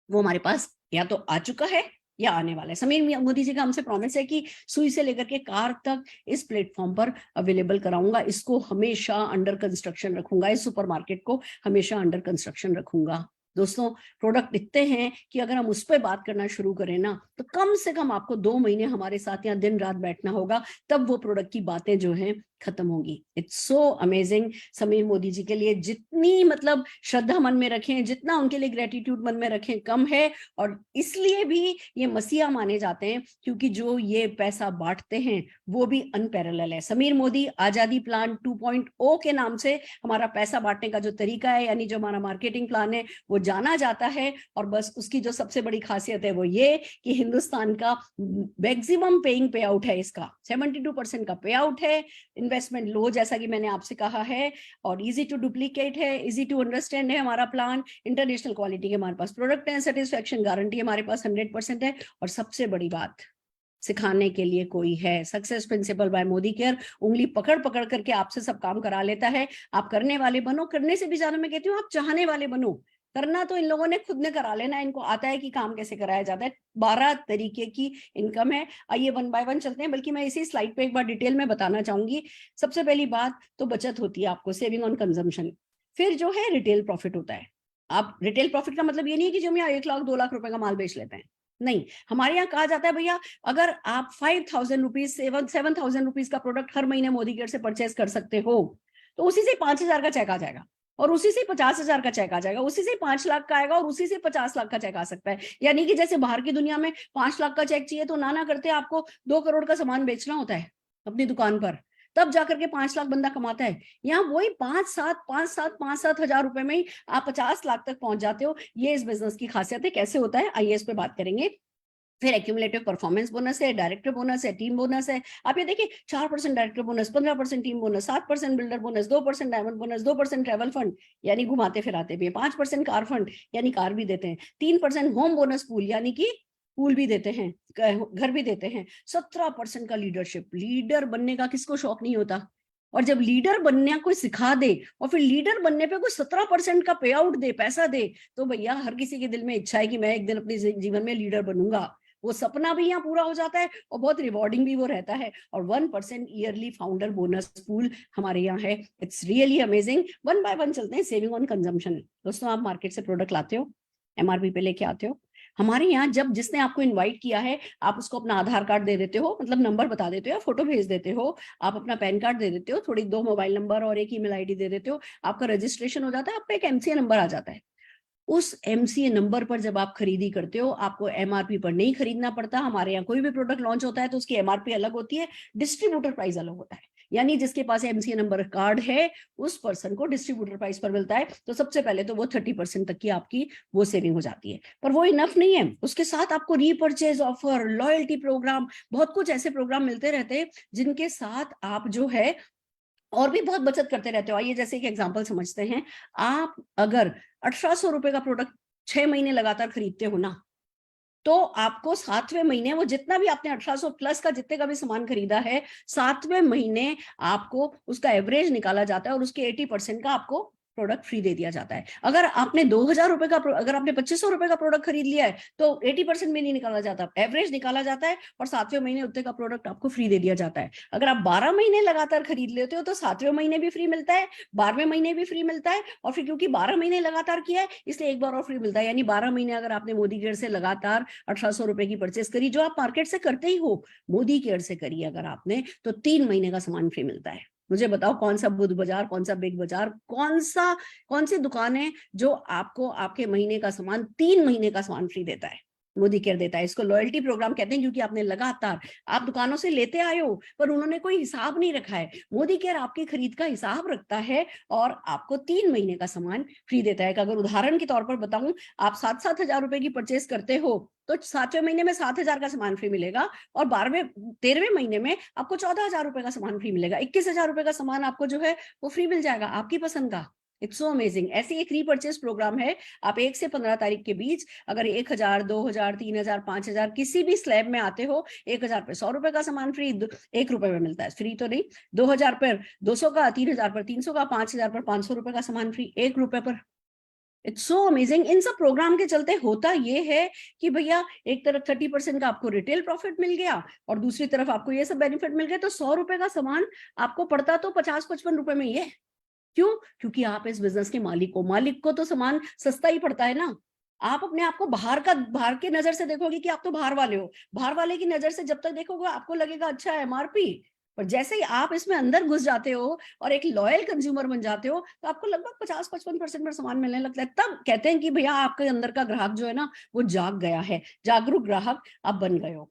वो हमारे पास या तो आ चुका है या आने वाला है। समीर मोदी जी का हमसे प्रॉमिस है कि सुई से लेकर के कार तक इस प्लेटफॉर्म पर अवेलेबल कराऊंगा। इसको हमेशा अंडर कंस्ट्रक्शन रखूंगा। इस सुपरमार्केट को हमेशा अंडर कंस्ट्रक्शन रखूंगा। दोस्तों, प्रोडक्ट इतने हैं कि अगर हम उस पर बात करना शुरू करें ना, तो कम से कम आपको 2 महीने हमारे साथ यहाँ दिन रात बैठना होगा, तब वो प्रोडक्ट की बातें जो हैं खत्म होगी। It's so amazing. Sameer Modi ji के लिए जितनी मतलब श्रद्धा मन में रखें, जितना उनके लिए ग्रेटिट्यूड मन में रखें, कम है। और इसलिए भी ये मसीहा माने जाते हैं, क्योंकि जो ये पैसा बांटते हैं वो भी अनपैरेलल है। समीर मोदी आजादी प्लान 2.0 के नाम से हमारा पैसा बांटने का जो तरीका है, यानी जो हमारा मार्केटिंग प्लान है, वो जाना जाता है। और बस उसकी जो सबसे बड़ी खासियत है वो ये कि हिंदुस्तान का मैक्सिमम पेइंग पे आउट है। इसका 72% का पे आउट है। इन्वेस्टमेंट लो, जैसा कि मैंने आपसे कहा है, और इजी टू डुप्लीकेट है, इजी टू अंडरस्टैंड है हमारा प्लान। इंटरनेशनल क्वालिटी के हमारे पास प्रोडक्ट है, सेटिस्फेक्शन गारंटी हमारे पास 100% है। और सबसे बड़ी बात, सिखाने के लिए कोई है। Success principal bye Modi care उंगली पकड़ पकड़ करके आपसे सब काम करा लेता है। आप करने वाले बनो। करने से भी ज्यादा मैं कहती हूँ आप चाहने वाले बनो। करना तो इन लोगों ने खुद ने करा लेना, इनको आता है कि काम कैसे कराया जाता है। 12 तरीके की इनकम है। आइए 1 बाय 1 चलते हैं, बल्कि मैं इसी स्लाइड पे एक बार डिटेल में बताना चाहूंगी। सबसे पहली बात तो बचत होती है आपको, सेविंग ऑन कंजम्पशन। फिर जो है रिटेल प्रॉफिट होता है। आप रिटेल प्रॉफिट का मतलब ये नहीं है कि जो हम यहाँ 1 लाख 2 लाख रुपए का माल बेच लेते हैं, नहीं, हमारे यहाँ कहा जाता है भैया अगर आप 5,000 रुपीज 7,000 रुपीज का प्रोडक्ट हर महीने मोदी केयर से परचेज कर सकते हो तो उसी से 5,000 का चेक आ जाएगा, और उसी से 50,000 का चेक आ जाएगा, उसी से 5 लाख का आएगा, और उसी से 50 लाख का चेक आ सकता है। यानी कि जैसे बाहर की दुनिया में 5 लाख का चेक चाहिए तो ना करते आपको 2 करोड़ का सामान बेचना होता है अपनी दुकान पर, तब जाकर के 5 लाख बंदा कमाता है। यहाँ वही 5-7 हजार रुपए में ही आप 50 लाख तक पहुंच जाते हो। ये इस बिजनेस की खासियत है। कैसे होता है आइए इस पे बात करेंगे। फिर एक्यूमुलेटिव परफॉर्मेंस बोनस है, डायरेक्टर बोनस है, टीम बोनस है। आप ये देखिए 4% director bonus, 15% team bonus, 7% builder bonus, 2% diamond bonus, 2% travel fund यानी घुमाते फिराते भी, 5% कार फंड यानी कार भी देते हैं, 3% होम बोनस पूल यानी कि पूल भी देते हैं, घर भी देते हैं, 17% का लीडरशिप। लीडर बनने का किसको शौक नहीं होता, और जब लीडर बनने कोई सिखा दे और फिर लीडर बनने पे कोई 17% का पे आउट दे, पैसा दे, तो भैया हर किसी के दिल में इच्छा है कि मैं एक दिन अपने जीवन में लीडर बनूंगा। वो सपना भी यहाँ पूरा हो जाता है और बहुत रिवॉर्डिंग भी वो रहता है। और 1% ईयरली फाउंडर बोनस पूल हमारे यहाँ है। It's really amazing. 1 बाय 1 चलते हैं। Saving on consumption. दोस्तों आप मार्केट से प्रोडक्ट लाते हो, एमआरपी पे लेके आते हो, हमारे यहाँ जब जिसने आपको इनवाइट किया है आप उसको अपना आधार कार्ड दे देते हो, मतलब नंबर बता देते हो या फोटो भेज देते हो, आप अपना पैन कार्ड दे देते हो, थोड़ी 2 मोबाइल नंबर और एक ईमेल आईडी दे देते हो, आपका रजिस्ट्रेशन हो जाता है, आपका एक एमसीए नंबर आ जाता है। उस एमसीए नंबर पर जब आप खरीदी करते हो आपको एमआरपी पर नहीं खरीदना पड़ता। हमारे यहाँ कोई भी प्रोडक्ट लॉन्च होता है तो उसकी एमआरपी अलग होती है, डिस्ट्रीब्यूटर प्राइस अलग होता है। यानी जिसके पास एमसीए नंबर कार्ड है उस पर्सन को डिस्ट्रीब्यूटर प्राइस पर मिलता है। तो सबसे पहले तो वो 30% तक की आपकी वो सेविंग हो जाती है। पर वो इनफ नहीं है, उसके साथ आपको रीपर्चेज ऑफर, लॉयल्टी प्रोग्राम, बहुत कुछ ऐसे प्रोग्राम मिलते रहते हैं जिनके साथ आप जो है और भी बहुत बचत करते रहते हो। आइए जैसे एक एग्जांपल समझते हैं। आप अगर 1800 रुपए का प्रोडक्ट 6 महीने लगातार खरीदते हो ना, तो आपको 7वें महीने वो जितना भी आपने 1800 प्लस का जितने का भी सामान खरीदा है, 7वें महीने आपको उसका एवरेज निकाला जाता है और उसके 80% का आपको प्रोडक्ट फ्री दे दिया जाता है। अगर आपने 2000 रुपए का, अगर आपने 2500 रुपए का प्रोडक्ट खरीद लिया है तो 80% में नहीं निकाला जाता, एवरेज निकाला जाता है और 7वें महीने उतने का प्रोडक्ट आपको फ्री दे दिया जाता है। अगर आप 12 महीने लगातार खरीद लेते हो तो 7वें महीने भी फ्री मिलता है, 12वें महीने भी फ्री मिलता है, और फिर क्योंकि 12 महीने लगातार किया है इसलिए एक बार और फ्री मिलता है। यानी 12 महीने अगर आपने मोदी केयर से लगातार 1800 रुपए की परचेस करी, जो आप मार्केट से करते ही हो, मोदी केयर से करी अगर आपने, तो 3 महीने का सामान फ्री मिलता है। मुझे बताओ कौन सा बुध बाजार, कौन सा बिग बाजार, कौन सी दुकान है जो आपको आपके महीने का सामान 3 महीने का सामान फ्री देता है? मोदी केयर देता है। इसको लॉयल्टी प्रोग्राम कहते हैं क्योंकि आपने लगातार, आप दुकानों से लेते आए हो पर उन्होंने कोई हिसाब नहीं रखा है। मोदी केयर आपकी खरीद का हिसाब रखता है और आपको 3 महीने का सामान फ्री देता है। अगर उदाहरण के तौर पर बताऊं, आप 7-7 हजार रुपए की परचेस करते हो तो 7वें महीने में 7,000 का सामान फ्री मिलेगा और 13वें महीने में आपको 14,000 रुपए का सामान फ्री मिलेगा। 21,000 रुपए का सामान आपको जो है वो फ्री मिल जाएगा आपकी पसंद का। It's so amazing. ऐसे एक रीपर्चेस प्रोग्राम है। आप 1 से 15 तारीख के बीच अगर 1,000, 2,000, 3,000, 5,000 किसी भी स्लैब में आते हो, 1,000 पे 100 रुपए का सामान फ्री, 1 रुपए में मिलता है, फ्री तो नहीं, 2,000 पर 200 का, 3,000 पर 300 का, 5,000 पर 500 रुपए का सामान फ्री, 1 रुपए पर। It's so amazing. इन सब प्रोग्राम के चलते होता ये है कि भैया एक तरफ 30% का आपको रिटेल प्रॉफिट मिल गया और दूसरी तरफ आपको ये सब बेनिफिट मिल गए, तो 100 रुपए का सामान आपको पड़ता तो 50-55 रुपए में ही है। क्यों? क्योंकि आप इस बिजनेस के मालिक को तो सामान सस्ता ही पड़ता है ना। आप अपने आप को बाहर के नजर से देखोगे कि आप तो बाहर वाले हो, बाहर वाले की नजर से जब तक देखोगे आपको लगेगा अच्छा है एमआरपी, पर जैसे ही आप इसमें अंदर घुस जाते हो और एक लॉयल कंज्यूमर बन जाते हो तो आपको लगभग 50-55% पर सामान मिलने लगता है। तब कहते हैं कि भैया आपके अंदर का ग्राहक जो है ना वो जाग गया है, जागरूक ग्राहक आप बन गए हो।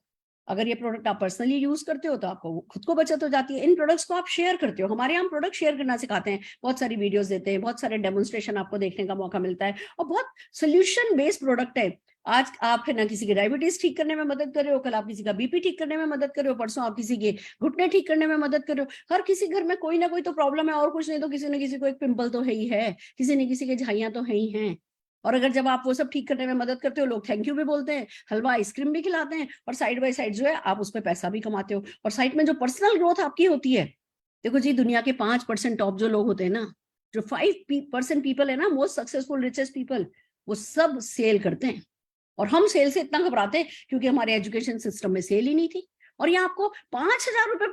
अगर ये प्रोडक्ट आप पर्सनली यूज करते हो तो आपको खुद को बचत हो जाती है। इन प्रोडक्ट्स को आप शेयर करते हो, हमारे यहाँ प्रोडक्ट शेयर करना सिखाते हैं, बहुत सारी वीडियोस देते हैं, बहुत सारे डेमोन्स्ट्रेशन आपको देखने का मौका मिलता है और बहुत सोल्यूशन बेस्ड प्रोडक्ट है। आज आप है ना किसी की डायबिटीज ठीक करने में मदद कर रहे हो, कल आप किसी का बीपी ठीक करने में मदद कर रहे हो, परसों आप किसी के घुटने ठीक करने में मदद कर रहे हो। हर किसी घर में कोई ना कोई तो प्रॉब्लम है, और कुछ नहीं तो किसी न किसी को एक पिंपल तो है ही है, किसी न किसी के झाइयां तो है ही हैं। और अगर जब आप वो सब ठीक करने में मदद करते हो, लोग थैंक यू भी बोलते हैं, हलवा आइसक्रीम भी खिलाते हैं, और साइड बाय साइड जो है आप उस पर पैसा भी कमाते हो। और साइड में जो पर्सनल ग्रोथ आपकी होती है, देखो जी दुनिया के 5% टॉप जो लोग होते हैं ना, जो 5% पीपल है ना, मोस्ट सक्सेसफुल रिचेस्ट पीपल, वो सब सेल करते हैं। और हम सेल से इतना घबराते हैं क्योंकि हमारे एजुकेशन सिस्टम में सेल ही नहीं थी। और ये आपको 5,000 रुपए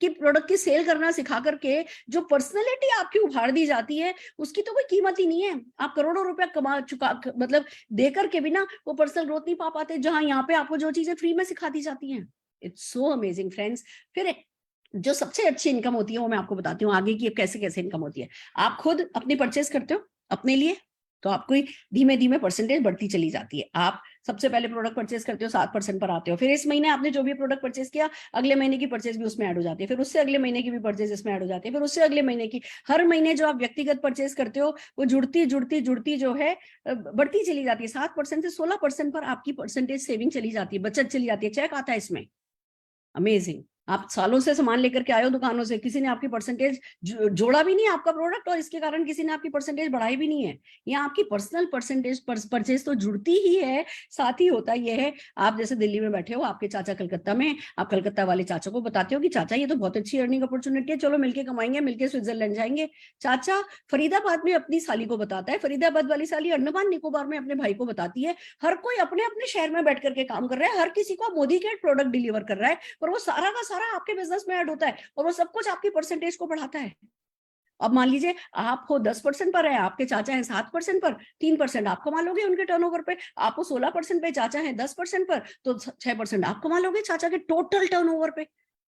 की प्रोडक्ट की सेल करना सिखा करके जो पर्सनैलिटी आपकी उभार दी जाती है उसकी तो कोई कीमत ही नहीं है। आप करोड़ों रुपया कमा चुका, मतलब दे करके भी ना वो पर्सनल ग्रोथ नहीं पा पाते, जहां यहाँ पे आपको जो चीजें फ्री में सिखा दी जाती हैं। It's so amazing friends. फिर जो सबसे अच्छी इनकम होती है वो मैं आपको बताती हूँ आगे की कैसे कैसे इनकम होती है। आप खुद अपनी परचेज करते हो अपने लिए, तो आपको धीमे धीमे परसेंटेज बढ़ती चली जाती है। आप सबसे पहले प्रोडक्ट परचेज करते हो 7% पर आते हो, फिर इस महीने आपने जो भी प्रोडक्ट परचेज किया अगले महीने की परचेज भी उसमें ऐड हो जाती है, फिर उससे अगले महीने की भी परचेज इसमें ऐड हो जाती है, फिर उससे अगले महीने की। हर महीने जो आप व्यक्तिगत परचेज करते हो वो जुड़ती जुड़ती जुड़ती जो है बढ़ती चली जाती है। 7% से 16% पर आपकी परसेंटेज सेविंग चली जाती है, बचत चली जाती है, चेक आता है इसमें। अमेजिंग। आप सालों से सामान लेकर के आए हो दुकानों से, किसी ने आपकी परसेंटेज जोड़ा भी नहीं आपका प्रोडक्ट, और इसके कारण किसी ने आपकी परसेंटेज बढ़ाई भी नहीं है। यहाँ आपकी पर्सनल परसेंटेज परचेज तो जुड़ती ही है, साथ ही होता यह है, आप जैसे दिल्ली में बैठे हो, आपके चाचा कलकत्ता में, आप कलकत्ता वाले चाचा को बताते हो कि चाचा ये तो बहुत अच्छी अर्निंग अपॉर्चुनिटी है, चलो मिलके कमाएंगे, मिलके स्विट्जरलैंड जाएंगे। चाचा फरीदाबाद में अपनी साली को बताता है, फरीदाबाद वाली साली अंडमान निकोबार में अपने भाई को बताती है। हर कोई अपने अपने शहर में बैठ करके काम कर रहा है, हर किसी को मोदी के प्रोडक्ट डिलीवर कर रहा है, पर वो सारा का सारा आपके बिजनेस में ऐड होता है और वो सब कुछ आपकी परसेंटेज को बढ़ाता है। अब मान लीजिए आप हो 10% पर है, आपके चाचा है 7% पर, 3% आप कमा लोगे उनके टर्नओवर पे। आपको 16% पे, चाचा है 10% पर, तो 6% आप कमा लोगे चाचा के टोटल टर्नओवर पे।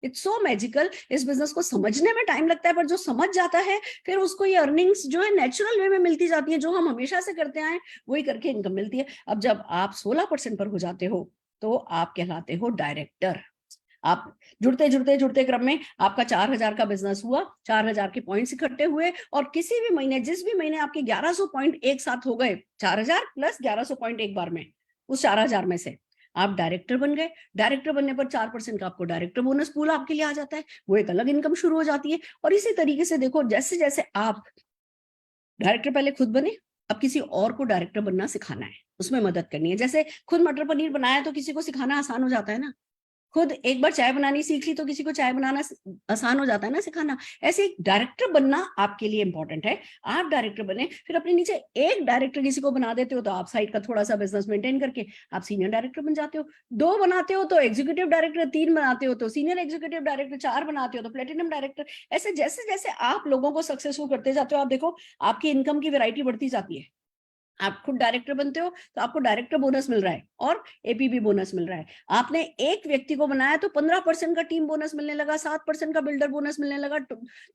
It's so magical. इस बिजनेस को समझने में टाइम लगता है, पर जो समझ जाता है फिर उसको ये अर्निंग्स जो है नेचुरल वे में मिलती जाती है, जो हम हमेशा से करते आए वही करके इनकम मिलती है। अब जब आप 16% पर हो जाते हो तो आप कहलाते हो डायरेक्टर। आप जुड़ते जुड़ते जुड़ते क्रम में आपका 4,000 का बिजनेस हुआ, 4,000 के पॉइंट्स इकट्ठे हुए, और किसी भी महीने, जिस भी महीने आपके 1100 पॉइंट एक साथ हो गए, 4,000 प्लस 1100 पॉइंट एक बार में, उस 4,000 में से आप डायरेक्टर बन गए। डायरेक्टर बनने पर 4% का आपको डायरेक्टर बोनस पूल आपके लिए आ जाता है, वो एक अलग इनकम शुरू हो जाती है। और इसी तरीके से देखो, जैसे जैसे आप डायरेक्टर पहले खुद बने, अब किसी और को डायरेक्टर बनना सिखाना है, उसमें मदद करनी है। जैसे खुद मटर पनीर बनाया तो किसी को सिखाना आसान हो जाता है ना, खुद एक बार चाय बनानी सीख ली तो किसी को चाय बनाना आसान हो जाता है ना सिखाना। ऐसे एक डायरेक्टर बनना आपके लिए इंपॉर्टेंट है। आप डायरेक्टर बने, फिर अपने नीचे एक डायरेक्टर किसी को बना देते हो, तो आप साइड का थोड़ा सा बिजनेस मेंटेन करके आप सीनियर डायरेक्टर बन जाते हो। 2 बनाते हो तो एग्जीक्यूटिव डायरेक्टर, 3 बनाते हो तो सीनियर एग्जीक्यूटिव डायरेक्टर, 4 बनाते हो तो प्लेटिनम डायरेक्टर। ऐसे जैसे जैसे आप लोगों को सक्सेसफुल करते जाते हो, आप देखो आपकी इनकम की वैरायटी बढ़ती जाती है। आप खुद डायरेक्टर बनते हो तो आपको डायरेक्टर बोनस मिल रहा है और एपीबी बोनस मिल रहा है। आपने एक व्यक्ति को बनाया तो 15% का टीम बोनस मिलने लगा, 7% का बिल्डर बोनस मिलने लगा,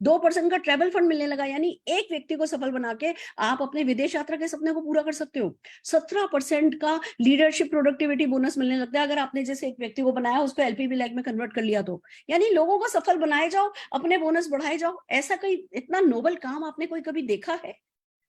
2% का ट्रेवल फंड मिलने लगा। यानी एक व्यक्ति को सफल बना के आप अपने विदेश यात्रा के सपने को पूरा कर सकते हो। 17% का लीडरशिप प्रोडक्टिविटी बोनस मिलने लगता है अगर आपने जैसे एक व्यक्ति को बनाया उसको एलपीबी लैग में कन्वर्ट कर लिया तो। यानी लोगों को सफल बनाए जाओ, अपने बोनस बढ़ाए जाओ। ऐसा कोई इतना नोबल काम आपने कोई कभी देखा है?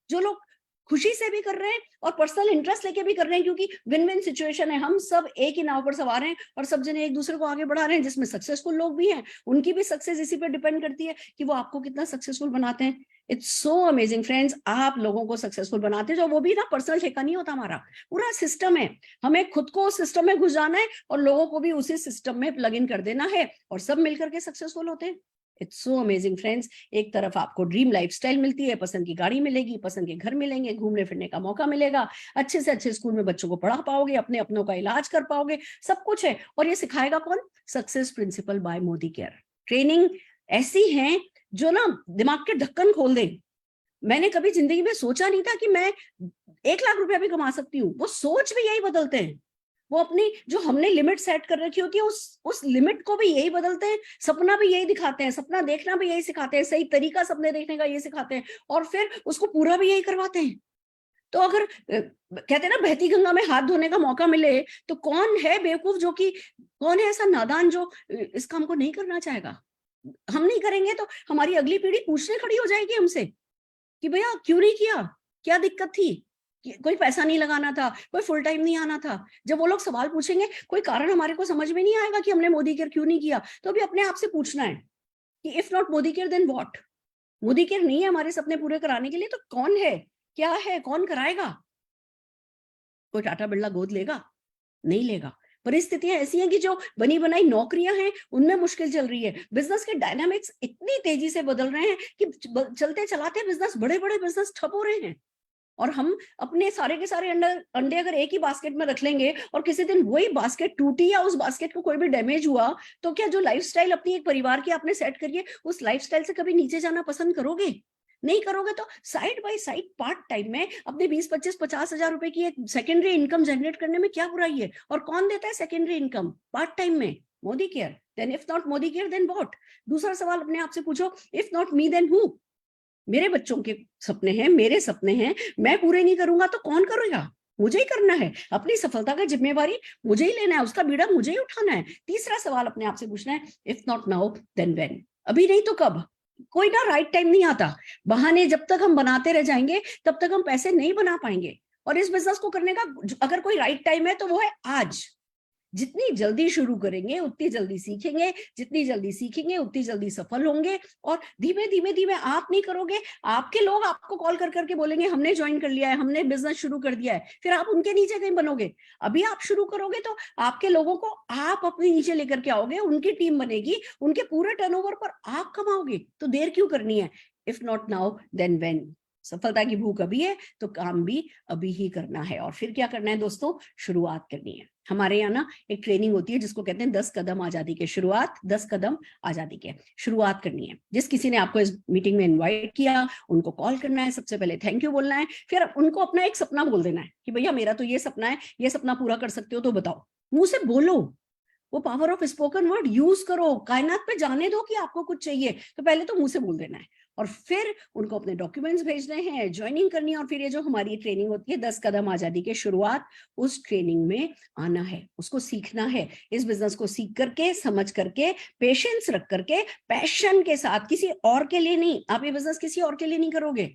जो लोग खुशी से भी कर रहे हैं और पर्सनल इंटरेस्ट लेके भी कर रहे हैं, क्योंकि विन विन सिचुएशन है। हम सब एक ही नाव पर सवार हैं और सब जने एक दूसरे को आगे बढ़ा रहे हैं, जिसमें सक्सेसफुल लोग भी हैं, उनकी भी सक्सेस इसी पे डिपेंड करती है कि वो आपको कितना सक्सेसफुल बनाते हैं। इट्स सो अमेजिंग फ्रेंड्स, आप लोगों को सक्सेसफुल बनाते हैं, जो वो भी ना पर्सनल ठेका नहीं होता, हमारा पूरा सिस्टम है। हमें खुद को उस सिस्टम में घुस जाना है और लोगों को भी उसी सिस्टम में प्लग इन कर देना है, और सब मिलकर के सक्सेसफुल होते हैं। It's so amazing friends. एक तरफ आपको ड्रीम लाइफस्टाइल मिलती है, पसंद की गाड़ी मिलेगी, पसंद के घर मिलेंगे, घूमने फिरने का मौका मिलेगा, अच्छे से अच्छे स्कूल में बच्चों को पढ़ा पाओगे, अपने अपनों का इलाज कर पाओगे, सब कुछ है। और ये सिखाएगा कौन? Success principal bye Modi care. Training ऐसी है जो ना दिमाग के ढक्कन खोल दे। मैंने कभी जिंदगी में सोचा नहीं था कि मैं 1 लाख रुपया भी कमा सकती हूँ। वो सोच भी यही बदलते हैं, वो अपनी जो हमने लिमिट सेट कर रखी होती है उस लिमिट को भी यही बदलते हैं, सपना भी यही दिखाते हैं, सपना देखना भी यही सिखाते हैं, सही तरीका सपने देखने का यही सिखाते हैं, और फिर उसको पूरा भी यही करवाते हैं। तो अगर कहते हैं ना बहती गंगा में हाथ धोने का मौका मिले तो कौन है बेवकूफ, जो कि कौन है ऐसा नादान जो इस काम को नहीं करना चाहेगा? हम नहीं करेंगे तो हमारी अगली पीढ़ी पूछने खड़ी हो जाएगी हमसे कि भैया क्यों नहीं किया, क्या दिक्कत थी, कोई पैसा नहीं लगाना था, कोई फुल टाइम नहीं आना था। जब वो लोग सवाल पूछेंगे, कोई कारण हमारे को समझ में नहीं आएगा कि हमने मोदी केयर क्यों नहीं किया, तो भी अपने आप से पूछना है कि if not Modicare then what. Modicare नहीं है हमारे सपने पूरे कराने के लिए तो कौन है, क्या है, कौन कराएगा? कोई टाटा बिरला गोद लेगा? नहीं लेगा। परिस्थितियां ऐसी हैं कि जो बनी बनाई नौकरियां हैं उनमें मुश्किल चल रही है। बिजनेस के डायनामिक्स इतनी तेजी से बदल रहे हैं कि चलते चलाते बिजनेस, बड़े बड़े बिजनेस ठप हो रहे हैं। और हम अपने सारे के सारे अंडे अगर एक ही बास्केट में रख लेंगे और किसी दिन वही बास्केट टूटी या उस बास्केट को कोई भी डैमेज हुआ, तो क्या जो लाइफस्टाइल अपनी एक परिवार की आपने सेट करी है, उस लाइफस्टाइल से कभी नीचे जाना पसंद करोगे? नहीं करोगे। तो side by side part time में अपने 20-25-50 हजार रुपए की एक सेकेंडरी इनकम जनरेट करने में क्या बुराई है? और कौन देता है सेकेंडरी इनकम पार्ट टाइम में? Modicare. Then if not Modicare then what? दूसरा सवाल अपने आप से पूछो, if not me then who? मेरे बच्चों के सपने हैं, मेरे सपने हैं, मैं पूरे नहीं करूंगा तो कौन करेगा? मुझे ही करना है। अपनी सफलता का जिम्मेवारी मुझे ही लेना है, उसका बीड़ा मुझे ही उठाना है। तीसरा सवाल अपने आप से पूछना है, if not now then when? अभी नहीं तो कब? कोई ना राइट टाइम नहीं आता। बहाने जब तक हम बनाते रह जाएंगे तब तक हम पैसे नहीं बना पाएंगे। और इस बिजनेस को करने का अगर कोई राइट टाइम है तो वो है आज। जितनी जल्दी शुरू करेंगे उतनी जल्दी सीखेंगे, जितनी जल्दी सीखेंगे उतनी जल्दी सफल होंगे। और धीमे धीमे धीमे आप नहीं करोगे, आपके लोग आपको कॉल कर करके बोलेंगे हमने ज्वाइन कर लिया है, हमने बिजनेस शुरू कर दिया है, फिर आप उनके नीचे कहीं बनोगे। अभी आप शुरू करोगे तो आपके लोगों को आप अपने नीचे लेकर के आओगे, उनकी टीम बनेगी, उनके पूरे टर्नओवर पर आप कमाओगे। तो देर क्यों करनी है? If not now then when? सफलता की भूख अभी है तो काम भी अभी ही करना है। और फिर क्या करना है दोस्तों? शुरुआत करनी है। हमारे यहाँ ना एक ट्रेनिंग होती है जिसको कहते हैं 10 कदम आजादी के। शुरुआत 10 कदम आजादी के। शुरुआत करनी है। जिस किसी ने आपको इस मीटिंग में इनवाइट किया उनको कॉल करना है, सबसे पहले थैंक यू बोलना है, फिर उनको अपना एक सपना बोल देना है कि भैया मेरा तो ये सपना है, ये सपना पूरा कर सकते हो तो बताओ। मुंह से बोलो, वो power of spoken word use करो। कायनात पे जाने दो कि आपको कुछ चाहिए, तो पहले तो मुंह से बोल देना है और फिर उनको अपने डॉक्यूमेंट्स भेजने हैं, ज्वाइनिंग करनी है। और फिर ये जो हमारी ट्रेनिंग होती है 10 कदम आजादी के शुरुआत, उस ट्रेनिंग में आना है, उसको सीखना है। इस बिजनेस को सीख करके, समझ करके, पेशेंस रख करके, पैशन के साथ, किसी और के लिए नहीं। आप ये बिजनेस किसी और के लिए नहीं करोगे,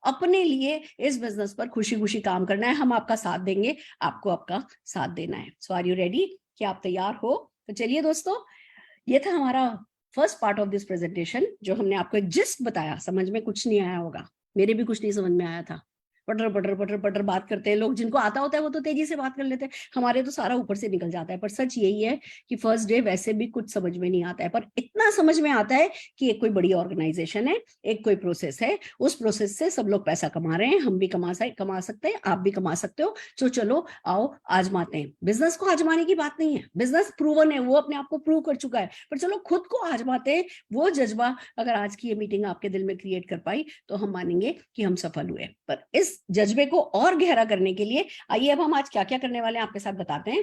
अपने लिए इस बिजनेस पर खुशी खुशी काम करना है। हम आपका साथ देंगे, आपको आपका साथ देना है। सो आर यू रेडी? क्या आप तैयार हो? तो चलिए दोस्तों, ये था हमारा first part of this presentation, जो हमने आपको एक जिस्ट बताया। समझ में कुछ नहीं आया होगा, मेरे भी कुछ नहीं समझ में आया था। पटर पटर पटर पटर बात करते हैं लोग, जिनको आता होता है वो तो तेजी से बात कर लेते हैं, हमारे तो सारा ऊपर से निकल जाता है। पर सच यही है कि फर्स्ट डे वैसे भी कुछ समझ में नहीं आता है, पर इतना समझ में आता है कि एक कोई बड़ी ऑर्गेनाइजेशन है, एक कोई प्रोसेस है, उस प्रोसेस से सब लोग पैसा कमा रहे हैं, हम भी कमा सकते हैं, आप भी कमा सकते हो। तो चलो आओ आजमाते हैं। बिजनेस को आजमाने की बात नहीं है, बिजनेस प्रूवन है, वो अपने आप को प्रूव कर चुका है, पर चलो खुद को आजमाते हैं। वो जज्बा अगर आज की ये मीटिंग आपके दिल में क्रिएट कर पाई तो हम मानेंगे कि हम सफल हुए। पर इस जज्बे को और गहरा करने के लिए आइए अब हम आज क्या क्या करने वाले हैं आपके साथ बताते हैं।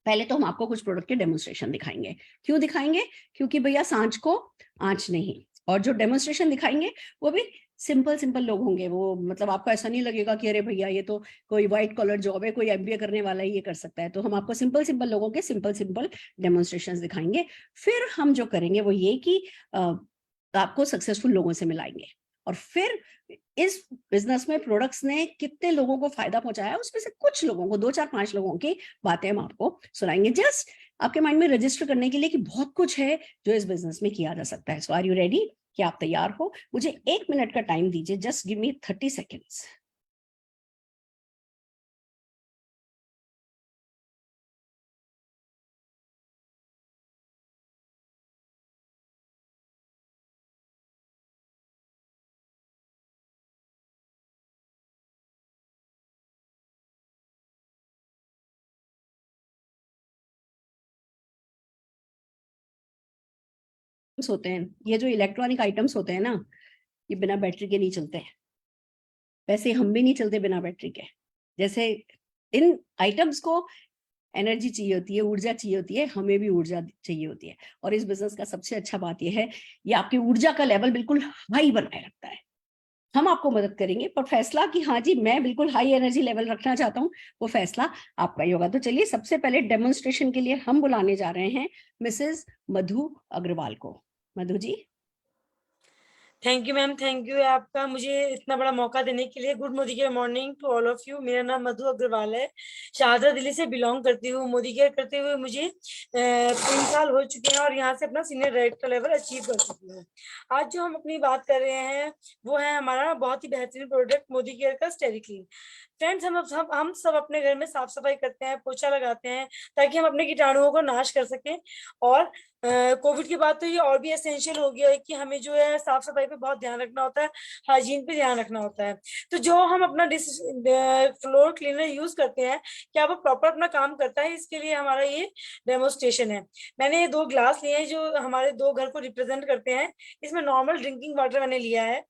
पहले तो हम आपको कुछ प्रोडक्ट के डेमोन्स्ट्रेशन दिखाएंगे। क्यों दिखाएंगे? क्योंकि भैया सांच को आंच नहीं। और जो डेमोन्स्ट्रेशन दिखाएंगे वो भी सिंपल लोग होंगे। वो मतलब आपको ऐसा नहीं लगेगा कि अरे भैया ये तो कोई व्हाइट कॉलर जॉब है, कोई एमबीए करने वाला ही ये कर सकता है। तो हम आपको सिंपल लोगों के सिंपल डेमोन्स्ट्रेशन दिखाएंगे। फिर हम जो करेंगे वो ये कि आपको सक्सेसफुल लोगों से मिलाएंगे, और फिर इस बिजनेस में प्रोडक्ट्स ने कितने लोगों को फायदा पहुंचाया है, उसमें से कुछ लोगों को, 2-4-5 लोगों की बातें हम आपको सुनाएंगे, जस्ट आपके माइंड में रजिस्टर करने के लिए कि बहुत कुछ है जो इस बिजनेस में किया जा सकता है। सो आर यू रेडी? क्या आप तैयार हो? मुझे 1 मिनट का टाइम दीजिए, जस्ट गिव मी 30 सेकेंड्स। होते हैं ये जो इलेक्ट्रॉनिक आइटम्स होते हैं ना, ये बिना बैटरी के नहीं चलते हैं। वैसे हम भी नहीं चलते बिना बैटरी के। जैसे इन आइटम्स को एनर्जी चाहिए होती है, ऊर्जा चाहिए होती है, हमें भी ऊर्जा चाहिए होती है। और इस बिजनेस का सबसे अच्छा बात यह है, ये आपकी ऊर्जा का लेवल बिल्कुल हाई बनाए रखता है। हम आपको मदद करेंगे, पर फैसला कि हाँ जी मैं बिल्कुल हाई एनर्जी लेवल रखना चाहता हूँ, वो फैसला आपका ही होगा। तो चलिए सबसे पहले डेमोन्स्ट्रेशन के लिए हम बुलाने जा रहे हैं मिसेस मधु अग्रवाल को। Madhu ji. Thank you ma'am, thank you आपका मुझे इतना बड़ा मौका देने के लिए। Good Modicare morning to all of you. मेरा नाम मधु अग्रवाल है, शारदा दिल्ली से बिलोंग करती हूँ। मोदी केयर करते हुए मुझे 3 साल हो चुके हैं और यहाँ से अपना सीनियर डायरेक्टर लेवल अचीव कर चुकी हूँ। आज जो हम अपनी बात कर रहे हैं वो है हमारा बहुत ही बेहतरीन प्रोडक्ट मोदी केयर का स्टेरिक्लीन। फ्रेंड्स, हम सब अपने घर में साफ सफाई करते हैं, पोछा लगाते हैं, ताकि हम अपने कीटाणुओं को नाश कर सकें। और कोविड के बाद तो ये और भी एसेंशियल हो गया है कि हमें जो है साफ सफाई पे बहुत ध्यान रखना होता है, हाइजीन पे ध्यान रखना होता है। तो जो हम अपना फ्लोर क्लीनर यूज करते हैं, क्या वो प्रॉपर अपना काम करता है, इसके लिए हमारा ये डेमोस्ट्रेशन है। मैंने ये 2 ग्लास लिए हैं जो हमारे 2 घर को रिप्रेजेंट करते हैं। इसमें नॉर्मल ड्रिंकिंग वाटर मैंने लिया है,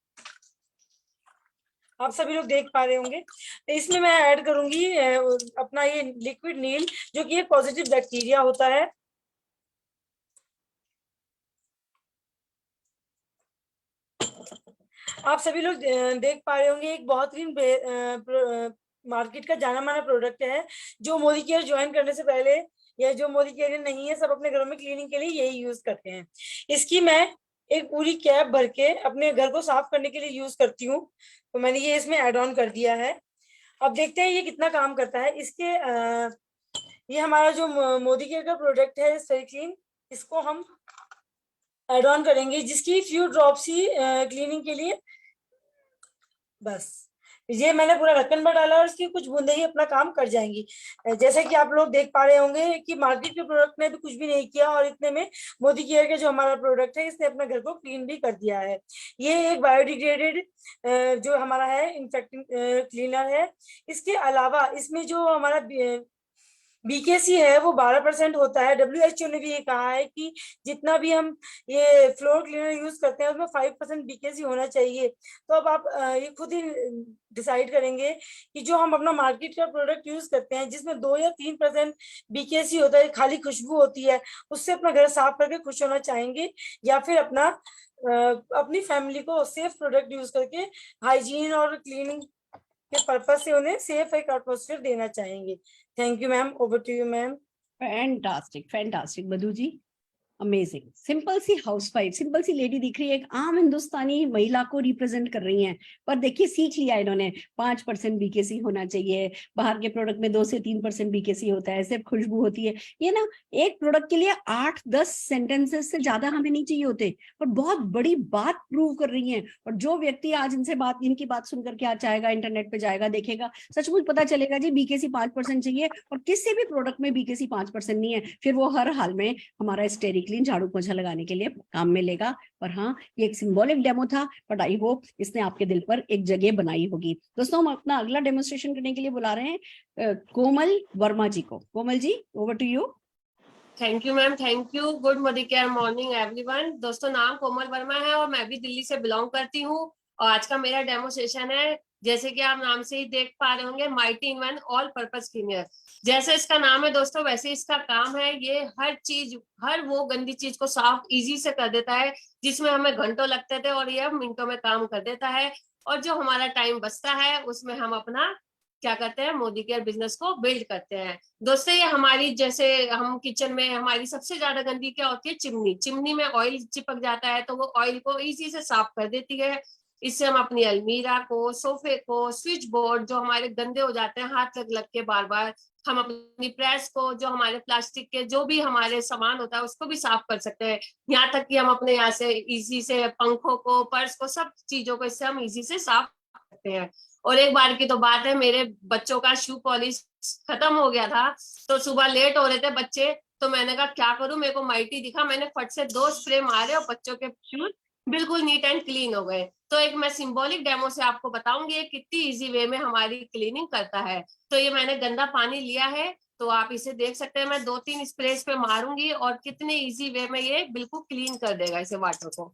आप सभी लोग देख पा रहे होंगे। इसमें मैं ऐड करूंगी अपना ये लिक्विड नील, जो कि एक पॉजिटिव बैक्टीरिया होता है। आप सभी लोग देख पा रहे होंगे, एक बहुत ही मार्केट का जाना माना प्रोडक्ट है, जो मोदी केयर ज्वाइन करने से पहले, या जो मोदी केयर नहीं है, सब अपने घरों में क्लीनिंग के लिए यही यूज करते हैं। इसकी मैं एक पूरी कैप भर के अपने घर को साफ करने के लिए यूज करती हूँ, तो मैंने ये इसमें ऐड ऑन कर दिया है। अब देखते हैं ये कितना काम करता है। इसके ये हमारा जो मोदी केयर का प्रोडक्ट है सही क्लीन, इसको हम ऐड ऑन करेंगे, जिसकी फ्यू ड्रॉप्स ही क्लीनिंग के लिए, बस ये मैंने पूरा ढक्कन पर डाला और इसकी कुछ बूंदे ही अपना काम कर जाएंगी। जैसे कि आप लोग देख पा रहे होंगे कि मार्केट के प्रोडक्ट ने भी कुछ भी नहीं किया, और इतने में मोदी केयर के जो हमारा प्रोडक्ट है, इसने अपने घर को क्लीन भी कर दिया है। ये एक बायोडिग्रेडेड जो हमारा है इन्फेक्टिंग क्लीनर है। इसके अलावा इसमें जो हमारा बीकेसी है वो 12% होता है। WHO ने भी ये कहा है कि जितना भी हम ये फ्लोर क्लीनर यूज करते हैं उसमें 5% बीकेसी होना चाहिए। तो अब आप ये खुद ही डिसाइड करेंगे कि जो हम अपना मार्केट का प्रोडक्ट यूज करते हैं, जिसमें 2 या 3% बीकेसी होता है, खाली खुशबू होती है, उससे अपना घर साफ करके खुश होना चाहेंगे, या फिर अपनी फैमिली को सेफ प्रोडक्ट यूज करके हाइजीन और क्लीनिंग के पर्पज से उन्हें सेफ एक एटमॉस्फेयर देना चाहेंगे। Thank you ma'am, over to you ma'am. Fantastic fantastic Madhu ji, amazing. Simple सी हाउसवाइफ, सिंपल सी लेडी दिख रही है, एक आम हिंदुस्तानी महिला को रिप्रेजेंट कर रही हैं, पर देखिए सीख लिया इन्होंने, 5% बीकेसी होना चाहिए, बाहर के प्रोडक्ट में 2 से 3% बीकेसी होता है, सिर्फ खुशबू होती है। ये ना एक प्रोडक्ट के लिए 8-10 सेंटेंसेस से ज्यादा हमें नहीं चाहिए होते, पर बहुत बड़ी बात प्रूव कर रही हैं। और जो व्यक्ति आज इनकी बात सुनकर के आज जाएगा, इंटरनेट पे जाएगा, देखेगा, सचमुच पता चलेगा जी बीकेसी 5% चाहिए, और किसी भी प्रोडक्ट में बीकेसी 5% नहीं है, फिर वो हर हाल में हमारा स्टेरिक क्लीन झाड़ू पोछा लगाने के लिए काम में लेगा। पर हाँ, ये एक सिंबॉलिक डेमो था, बट आई होप इसने आपके दिल पर एक जगह बनाई होगी। दोस्तों, हम अपना अगला डेमोन्स्ट्रेशन करने के लिए बुला रहे हैं कोमल वर्मा जी को। Komal ji, over to you. Thank you ma'am, thank you. Good Modicare morning everyone. दोस्तों, नाम कोमल वर्मा है और मैं भी दिल्ली से बिलोंग करती हूँ, और आज का मेरा डेमो सेशन है, जैसे कि आप नाम से ही देख पा रहे होंगे, mighty in one all purpose cleaner. जैसे इसका नाम है दोस्तों, वैसे इसका काम है। ये हर वो गंदी चीज को साफ इजी से कर देता है, जिसमें हमें घंटों लगते थे, और ये अब मिनटों में काम कर देता है। और जो हमारा टाइम बचता है, उसमें हम अपना क्या करते हैं, मोदी केयर बिजनेस को बिल्ड करते हैं। दोस्तों, ये हमारी, जैसे हम किचन में, हमारी सबसे ज्यादा गंदी क्या होती है, चिमनी में ऑयल चिपक जाता है, तो वो ऑयल को इजी से साफ कर देती है। इससे हम अपनी अलमीरा को, सोफे को, स्विच बोर्ड जो हमारे गंदे हो जाते हैं हाथ लग के बार बार, हम अपनी प्रेस को, जो हमारे प्लास्टिक के जो भी हमारे सामान होता है, उसको भी साफ कर सकते हैं। यहाँ तक कि हम अपने यहाँ से इजी से पंखों को, पर्स को, सब चीजों को इससे हम इजी से साफ करते हैं। और एक बार की तो बात है, मेरे बच्चों का शू पॉलिश खत्म हो गया था, तो सुबह लेट हो रहे थे बच्चे, तो मैंने कहा क्या करूं, मेरे को माइटी दिखा, मैंने फट से 2 स्प्रे मारे और बच्चों के शूज बिल्कुल नीट एंड क्लीन हो गए। तो एक मैं सिंबॉलिक डेमो से आपको बताऊंगी कितनी इजी वे में हमारी क्लीनिंग करता है। तो ये मैंने गंदा पानी लिया है, तो आप इसे देख सकते हैं, मैं 2-3 स्प्रे पे मारूंगी और कितने इजी वे में ये बिल्कुल क्लीन कर देगा इसे वाटर को।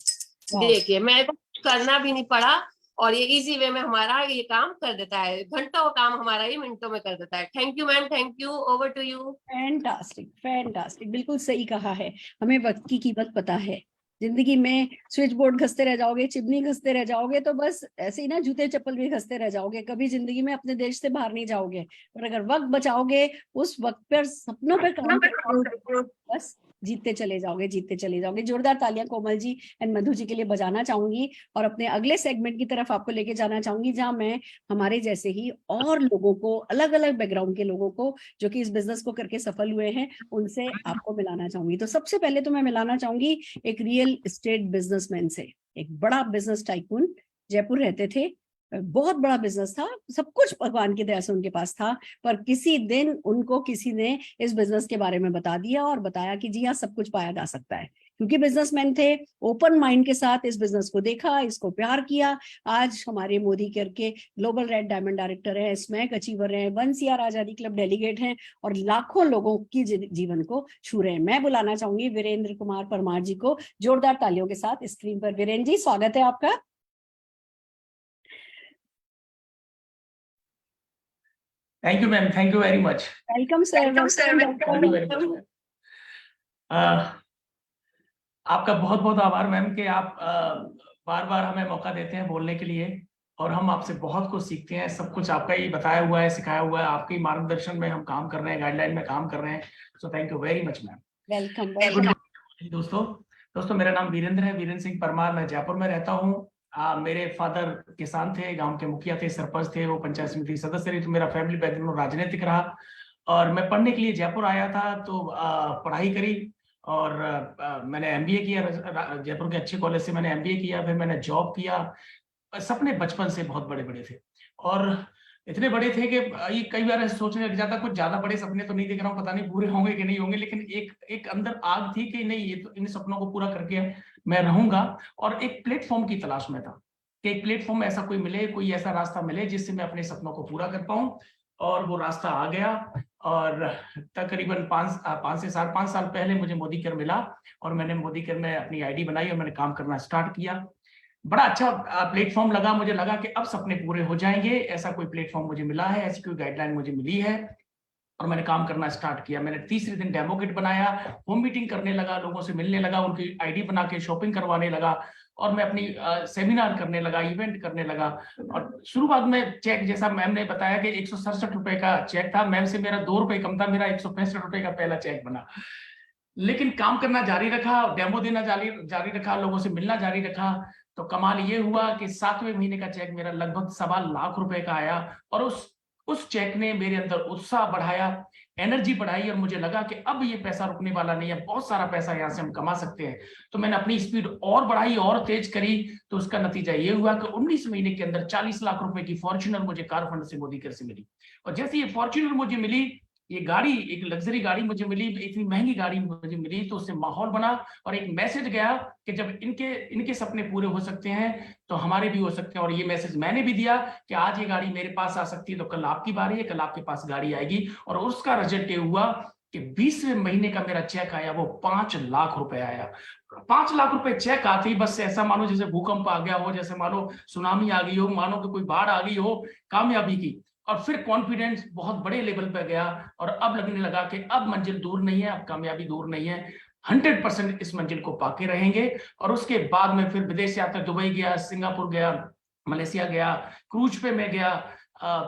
देखिए, मेरे को करना भी नहीं पड़ा, और ये इजी वे में हमारा ये काम कर देता है। घंटों काम हमारा ये मिनटों में कर देता है। Thank you ma'am, thank you, over to you. Fantastic fantastic, बिल्कुल सही कहा है। हमें वक्त की कीमत पता है। जिंदगी में स्विच बोर्ड घसते रह जाओगे, चिमनी घसते रह जाओगे, तो बस ऐसे ही ना जूते चप्पल भी घसते रह जाओगे, कभी जिंदगी में अपने देश से बाहर नहीं जाओगे। और अगर वक्त बचाओगे, उस वक्त पर सपनों पर काम करोगे, बस जीतते चले जाओगे, जीतते चले जाओगे। जोरदार तालियां कोमल जी एंड मधु जी के लिए बजाना चाहूंगी, और अपने अगले सेगमेंट की तरफ आपको लेके जाना चाहूंगी, जहां मैं हमारे जैसे ही और लोगों को, अलग अलग बैकग्राउंड के लोगों को जो कि इस बिजनेस को करके सफल हुए हैं, उनसे आपको मिलाना चाहूंगी। तो सबसे पहले तो मैं मिलाना चाहूंगी एक रियल एस्टेट बिजनेसमैन से, एक बड़ा बिजनेस टाइकून, जयपुर रहते थे, बहुत बड़ा बिजनेस था, सब कुछ भगवान की दया से उनके पास था, पर किसी दिन उनको किसी ने इस बिजनेस के बारे में बता दिया और बताया कि जी हाँ, सब कुछ पाया जा सकता है। क्योंकि बिजनेसमैन थे, ओपन माइंड के साथ इस बिजनेस को देखा, इसको प्यार किया। आज हमारे मोदी केयर के ग्लोबल रेड डायमंड डायरेक्टर हैं, स्मैक अचीवर हैं, 1 CR आजादी क्लब डेलीगेट हैं और लाखों लोगों की जीवन को छू रहे हैं। मैं बुलाना चाहूंगी वीरेंद्र कुमार परमार जी को जोरदार तालियों के साथ स्क्रीन पर। वीरेंद्र जी, स्वागत है आपका। Thank you ma'am, thank you very much. Welcome sir. Thank you very much. आपका बहुत बहुत आभार मैम कि आप बार बार हमें मौका देते हैं बोलने के लिए, और हम आपसे बहुत कुछ सीखते हैं। सब कुछ आपका ही बताया हुआ है, सिखाया हुआ है, आपके मार्गदर्शन में हम काम कर रहे हैं, गाइडलाइन में काम कर रहे हैं। So thank you very much ma'am. Welcome. दोस्तों मेरा नाम वीरेंद्र है, वीरेंद्र सिंह परमार। मैं जयपुर में रहता हूँ। मेरे फादर किसान थे, गांव के मुखिया थे, सरपंच थे, वो पंचायत समिति सदस्य रहे। तो मेरा फैमिली बैकग्राउंड राजनीतिक रहा और मैं पढ़ने के लिए जयपुर आया था। तो पढ़ाई करी और मैंने एमबीए किया जयपुर के अच्छे कॉलेज से। मैंने एमबीए किया, फिर मैंने जॉब किया। सपने बचपन से बहुत बड़े बड़े थे और इतने बड़े थे कि ये कई बार सोचने लग जाता, कुछ ज्यादा बड़े सपने तो नहीं देख रहा हूँ, पता नहीं पूरे होंगे कि नहीं होंगे, लेकिन एक अंदर आग थी कि नहीं, ये तो इन सपनों को पूरा करके मैं रहूंगा। और एक प्लेटफॉर्म की तलाश में था कि एक प्लेटफॉर्म ऐसा कोई मिले, कोई ऐसा रास्ता मिले जिससे मैं अपने सपनों को पूरा कर पाऊं। और वो रास्ता आ गया और तकरीबन 5 से 5.5 साल पहले मुझे मोदी केयर मिला और मैंने मोदी केयर में अपनी आईडी बनाई और मैंने काम करना स्टार्ट किया। बड़ा अच्छा प्लेटफॉर्म लगा मुझे, लगा कि अब सपने पूरे हो जाएंगे। ऐसा कोई प्लेटफॉर्म मुझे मिला है, ऐसी कोई गाइडलाइन मुझे मिली है और मैंने काम करना स्टार्ट किया। मैंने तीसरे दिन डेमो किट बनाया, होम मीटिंग करने लगा, लोगों से मिलने लगा, उनकी आईडी बना के शॉपिंग करवाने लगा और मैं अपनी सेमिनार करने लगा, इवेंट करने लगा। और शुरुआत में चेक, जैसा मैम ने बताया कि 167 रुपए का चेक था, मैम से मेरा 2 रुपए कम था, मेरा 165 रुपए का पहला चेक बना। लेकिन काम करना जारी रखा, डेमो देना जारी रखा, लोगों से मिलना जारी रखा। तो कमाल ये हुआ कि 7वें महीने का चेक मेरा लगभग 1.25 लाख रुपए का आया और उस चेक ने मेरे अंदर उत्साह बढ़ाया, एनर्जी बढ़ाई और मुझे लगा कि अब ये पैसा रुकने वाला नहीं है, बहुत सारा पैसा यहाँ से हम कमा सकते हैं। तो मैंने अपनी स्पीड और बढ़ाई और तेज करी। तो उसका नतीजा ये हुआ कि 19 महीने के अंदर 40 लाख रुपए की फॉर्च्यूनर मुझे कार फंड से मोदी केयर से मिली। और जैसे ये फॉर्च्यूनर मुझे मिली, ये गाड़ी, एक लग्जरी गाड़ी मुझे मिली, इतनी महंगी गाड़ी मुझे मिली, तो उससे माहौल बना और एक मैसेज गया कि जब इनके सपने पूरे हो सकते हैं तो हमारे भी हो सकते हैं। और ये मैसेज मैंने भी दिया कि आज ये गाड़ी मेरे पास आ सकती है तो कल आपकी बारी है, कल आपके पास गाड़ी आएगी। और उसका रिजल्ट ये हुआ कि 20वें महीने का मेरा चेक आया, वो 5 लाख रुपए आया। 5 लाख रुपए चेक आते ही बस ऐसा मानो जैसे भूकंप आ गया हो, जैसे मानो सुनामी आ गई हो, मानो कि कोई बाढ़ आ गई हो कामयाबी की। और फिर कॉन्फिडेंस बहुत बड़े लेवल पे गया और अब लगने लगा कि अब मंजिल दूर नहीं है, अब कामयाबी दूर नहीं है, 100% इस मंजिल को पाके रहेंगे। और उसके बाद में फिर विदेश यात्रा, दुबई गया, सिंगापुर गया, मलेशिया गया, क्रूज पे मैं गया,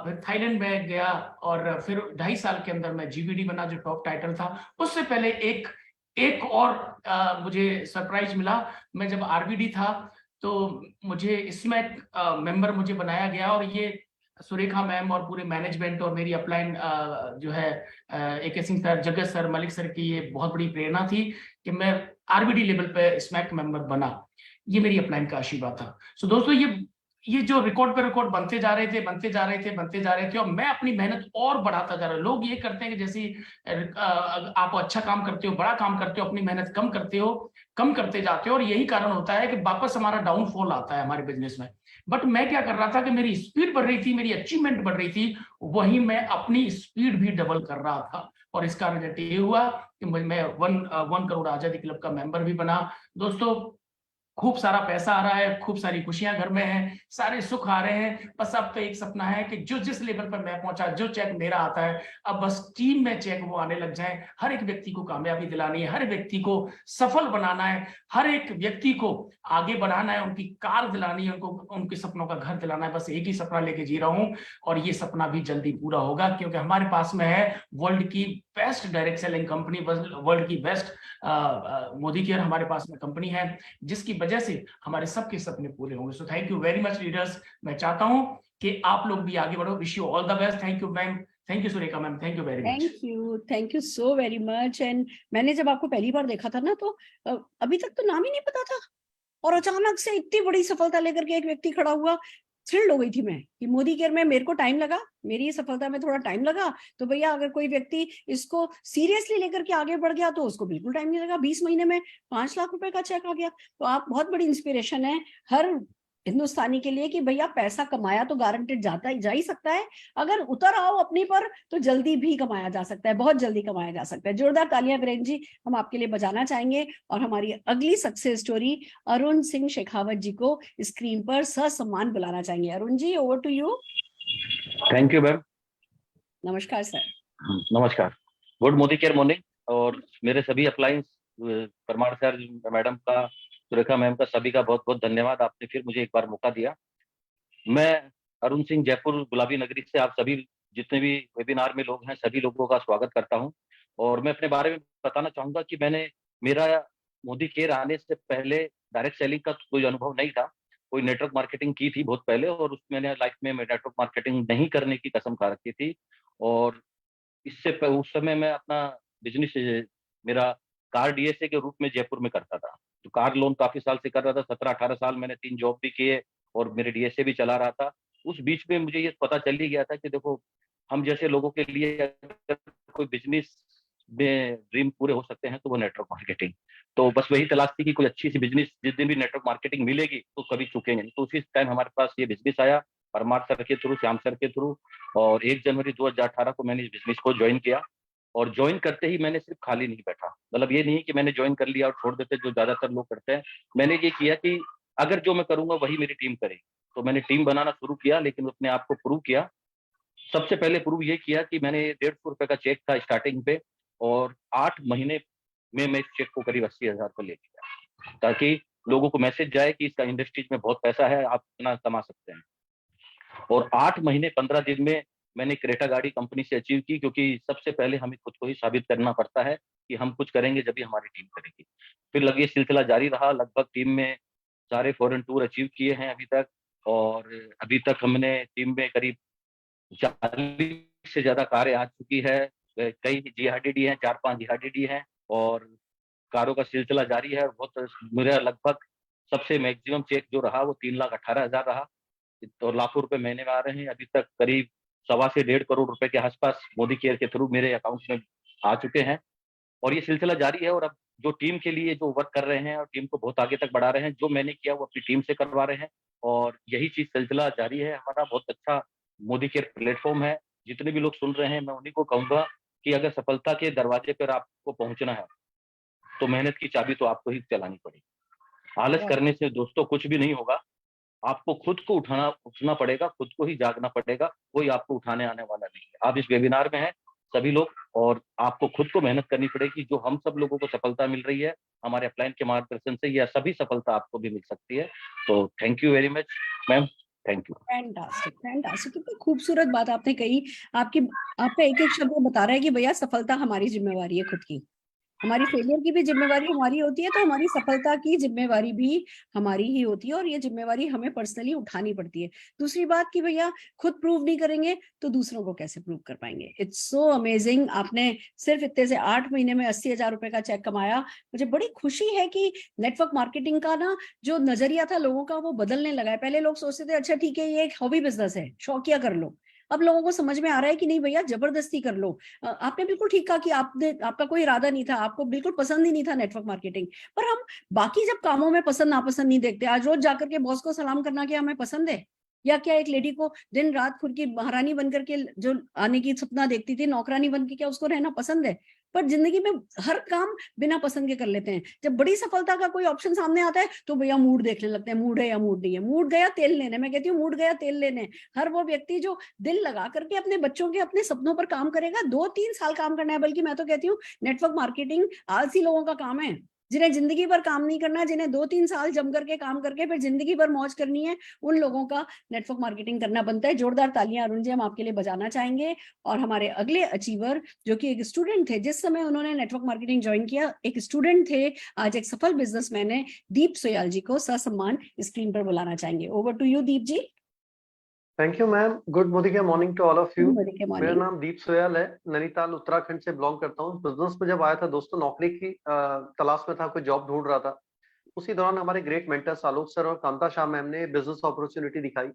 फिर थाईलैंड में गया और फिर 2.5 साल के अंदर मैं जीवीडी बना, जो टॉप टाइटल था। उससे पहले एक और मुझे सरप्राइज मिला। मैं जब आरबीडी था तो मुझे इसमें मेंबर मुझे बनाया गया और ये सुरेखा मैम और पूरे मैनेजमेंट और मेरी अपलाइन जो है AK सिंह सर, जगत सर, मलिक सर की ये बहुत बड़ी प्रेरणा थी कि मैं आरबीडी लेवल पे स्मैक मेंबर बना। ये मेरी अपलाइन का आशीर्वाद था। सो दोस्तों, ये जो रिकॉर्ड पे रिकॉर्ड बनते जा रहे थे और मैं अपनी मेहनत और बढ़ाता जा रहा। लोग ये करते हैं कि जैसे आप अच्छा काम करते हो, बड़ा काम करते हो, अपनी मेहनत कम करते जाते हो और यही कारण होता है कि वापस हमारा डाउनफॉल आता है हमारे बिजनेस में। बट मैं क्या कर रहा था कि मेरी स्पीड बढ़ रही थी, मेरी अचीवमेंट बढ़ रही थी, वही मैं अपनी स्पीड भी डबल कर रहा था। और इसका रिजल्ट ये हुआ कि मैं 1 करोड़ आजादी क्लब का मेंबर भी बना। दोस्तों, खूब सारा पैसा आ रहा है, खूब सारी खुशियां घर में हैं, सारे सुख आ रहे हैं। बस अब तो एक सपना है कि जो जिस लेवल पर मैं पहुंचा, जो चेक मेरा आता है, अब बस टीम में चेक वो आने लग जाए। हर एक व्यक्ति को कामयाबी दिलानी है, हर व्यक्ति को सफल बनाना है, हर एक व्यक्ति को आगे बढ़ाना है, उनकी कार दिलानी है, उनको उनके सपनों का घर दिलाना है। बस एक ही सपना लेके जी रहा हूं और ये सपना भी जल्दी पूरा होगा, क्योंकि हमारे पास में है वर्ल्ड की best direct selling company, world की बेस्ट मोदी केयर हमारे पास में कंपनी है, जिसकी वजह से हमारे सबके सपने पूरे होंगे। So thank you very much leaders. मैं चाहता हूं कि आप लोग भी आगे बढ़ो। Wish you all the best. Thank you ma'am, thank you Surekha ma'am, thank you very much. Thank you so very much. And मैंने जब आपको पहली बार देखा था ना, तो अभी तक तो नाम ही नहीं पता था और अचानक से इतनी बड़ी सफलता लेकर के एक व्यक्ति खड़ा हुआ। थ्रिल्ड हो गई थी मैं कि मोदी केयर में मेरे को टाइम लगा, मेरी सफलता में थोड़ा टाइम लगा, तो भैया अगर कोई व्यक्ति इसको सीरियसली लेकर के आगे बढ़ गया तो उसको बिल्कुल टाइम नहीं लगा, 20 महीने में 5 लाख रुपए का चेक आ गया। तो आप बहुत बड़ी इंस्पिरेशन है हर हिंदुस्तानी के लिए कि भैया पैसा कमाया तो गारंटेड जा ही सकता है, अगर उतर आओ अपनी पर तो जल्दी भी कमाया जा सकता है, बहुत जल्दी कमाया जा सकता है। जोरदार तालियां वीरेंद्र जी हम आपके लिए बजाना चाहेंगे। और हमारी अगली सक्सेस स्टोरी अरुण सिंह शेखावत जी को स्क्रीन पर ससम्मान बुलाना चाहेंगे। Arun ji, over to you. Thank you ma'am. नमस्कार सर। नमस्कार, गुड मोदी केयर मॉर्निंग। और मेरे सभी अप्लायंस, परमार सर, मैडम का, सुरेखा मैम का, सभी का बहुत बहुत धन्यवाद। आपने फिर मुझे एक बार मौका दिया। मैं अरुण सिंह, जयपुर गुलाबी नगरी से आप सभी जितने भी वेबिनार में लोग हैं सभी लोगों का स्वागत करता हूं। और मैं अपने बारे में बताना चाहूंगा कि मेरा मोदी केयर आने से पहले डायरेक्ट सेलिंग का कोई अनुभव नहीं था। कोई नेटवर्क मार्केटिंग की थी बहुत पहले, और मैंने लाइफ में नेटवर्क मार्केटिंग नहीं करने की कसम खा रखी थी। और उस समय मैं अपना बिजनेस मेरा कार डीएसए के रूप में जयपुर में करता था। तो कार लोन काफी साल से कर रहा था, 17-18 साल मैंने 3 जॉब भी किए और मेरे डीएसए भी चला रहा था। उस बीच में मुझे ये पता चल ही गया था कि देखो, हम जैसे लोगों के लिए अगर कोई बिजनेस में ड्रीम पूरे हो सकते हैं तो वो नेटवर्क मार्केटिंग। तो बस वही तलाश थी कि कोई अच्छी सी बिजनेस जिस दिन भी नेटवर्क मार्केटिंग मिलेगी तो कभी चुकेंगे नहीं। तो उसी टाइम हमारे पास ये बिजनेस आया, परमार सर के थ्रू, श्याम सर के थ्रू। और 1 जनवरी 2018 को मैंने इस बिजनेस को ज्वाइन किया। और ज्वाइन करते ही मैंने सिर्फ खाली नहीं बैठा, मतलब ये नहीं कि मैंने ज्वाइन कर लिया और छोड़ देते जो ज्यादातर लोग करते हैं। मैंने ये किया कि अगर जो मैं करूंगा वही मेरी टीम करेगी। तो मैंने टीम बनाना शुरू किया, लेकिन अपने आप को प्रूव किया। सबसे पहले प्रूव ये किया कि मैंने 150 रुपए का चेक था स्टार्टिंग पे, और 8 महीने में मैं इस चेक को करीब 80,000 पर लेके गया, ताकि लोगों को मैसेज जाए कि इसका इंडस्ट्रीज में बहुत पैसा है, आप इतना कमा सकते हैं। और 8 महीने 15 दिन में मैंने क्रेटा गाड़ी कंपनी से अचीव की, क्योंकि सबसे पहले हमें खुद को ही साबित करना पड़ता है कि हम कुछ करेंगे जब भी हमारी टीम करेगी। फिर लगे सिलसिला जारी रहा, लगभग टीम में सारे फॉरेन टूर अचीव किए हैं अभी तक। और अभी तक हमने टीम में करीब 40 से ज्यादा कारें आ चुकी है। कई जीआरडीडी हैं, 4-5 जीआरडीडी हैं, और कारों का सिलसिला जारी है। बहुत मेरा लगभग सबसे मैक्सिमम चेक जो रहा वो 3,18,000 रहा, और लाखों रुपए महीने में आ रहे हैं। अभी तक करीब 1.25 से 1.5 करोड़ रुपए के आसपास मोदी केयर के थ्रू मेरे अकाउंट में आ चुके हैं। और ये सिलसिला जारी है। और अब जो टीम के लिए जो वर्क कर रहे हैं और टीम को बहुत आगे तक बढ़ा रहे हैं, जो मैंने किया वो अपनी टीम से करवा रहे हैं। और यही चीज सिलसिला जारी है हमारा। बहुत अच्छा मोदी केयर प्लेटफॉर्म है। जितने भी लोग सुन रहे हैं, मैं उन्हीं को कहूंगा कि अगर सफलता के दरवाजे पर आपको पहुंचना है तो मेहनत की चाबी तो आपको ही चलानी पड़ेगी। आलस करने से दोस्तों कुछ भी नहीं होगा। आपको खुद को उठना पड़ेगा, खुद को ही जागना पड़ेगा, कोई आपको उठाने आने वाला नहीं है। आप इस वेबिनार में हैं सभी लोग, और आपको खुद को मेहनत करनी पड़ेगी। जो हम सब लोगों को सफलता मिल रही है हमारे अपलाइन के मार्गदर्शन से, यह सभी सफलता आपको भी मिल सकती है। तो thank you very much ma'am, thank you. Fantastic, fantastic, कितनी खूबसूरत बात आपने कही। आपका एक एक शब्द बता रहा है कि भैया सफलता हमारी जिम्मेवारी है खुद की, हमारी फेलियर की भी जिम्मेवारी हमारी होती है, तो हमारी सफलता की जिम्मेवारी भी हमारी ही होती है, और ये जिम्मेवारी हमें पर्सनली उठानी पड़ती है। दूसरी बात कि भैया खुद प्रूव नहीं करेंगे तो दूसरों को कैसे प्रूव कर पाएंगे। It's so amazing. आपने सिर्फ इतने से 8 महीने में 80,000 रुपए का चेक कमाया। मुझे बड़ी खुशी है कि नेटवर्क मार्केटिंग का ना जो नजरिया था लोगों का वो बदलने लगा है। पहले लोग सोचते थे अच्छा ठीक है ये एक हॉबी बिजनेस है, शौकिया कर लो। अब लोगों को समझ में आ रहा है कि नहीं भैया जबरदस्ती कर लो। आपने बिल्कुल ठीक कहा कि आपका कोई इरादा नहीं था, आपको बिल्कुल पसंद ही नहीं था नेटवर्क मार्केटिंग, पर हम बाकी जब कामों में पसंद नापसंद नहीं देखते। आज रोज जाकर के बॉस को सलाम करना क्या हमें पसंद है? या क्या एक लेडी को दिन रात खुद की महारानी बनकर के जो आने की सपना देखती थी, नौकरानी बन के, क्या उसको रहना पसंद है? पर जिंदगी में हर काम बिना पसंद के कर लेते हैं। जब बड़ी सफलता का कोई ऑप्शन सामने आता है तो भैया मूड देखने लगते हैं, मूड है या मूड नहीं है। मूड गया तेल लेने, मैं कहती हूँ मूड गया तेल लेने। हर वो व्यक्ति जो दिल लगा करके अपने बच्चों के, अपने सपनों पर काम करेगा, 2-3 साल काम करना है। बल्कि मैं तो कहती हूँ नेटवर्क मार्केटिंग आलसी लोगों का काम है, जिन्हें जिंदगी भर काम नहीं करना, जिन्हें 2-3 साल जम करके काम करके फिर जिंदगी भर मौज करनी है, उन लोगों का नेटवर्क मार्केटिंग करना बनता है। जोरदार तालियां अरुण जी हम आपके लिए बजाना चाहेंगे। और हमारे अगले अचीवर जो कि एक स्टूडेंट थे, जिस समय उन्होंने नेटवर्क मार्केटिंग ज्वाइन किया, एक स्टूडेंट थे, आज एक सफल बिजनेसमैन है, दीप सोयाल जी को ससम्मान स्क्रीन पर बुलाना चाहेंगे। Over to you Deep ji. Thank you ma'am. Good Modicare morning to all of you. मेरा मॉर्निंग। नाम दीप सोयाल है, नैनीताल उत्तराखंड से बिलोंग करता हूँ। बिजनेस में जब आया था दोस्तों, नौकरी की तलाश में था, कोई जॉब ढूंढ रहा था। उसी दौरान हमारे ग्रेट मेंटर्स आलोक सर और कांता शाह मैम ने बिजनेस अपॉर्चुनिटी दिखाई।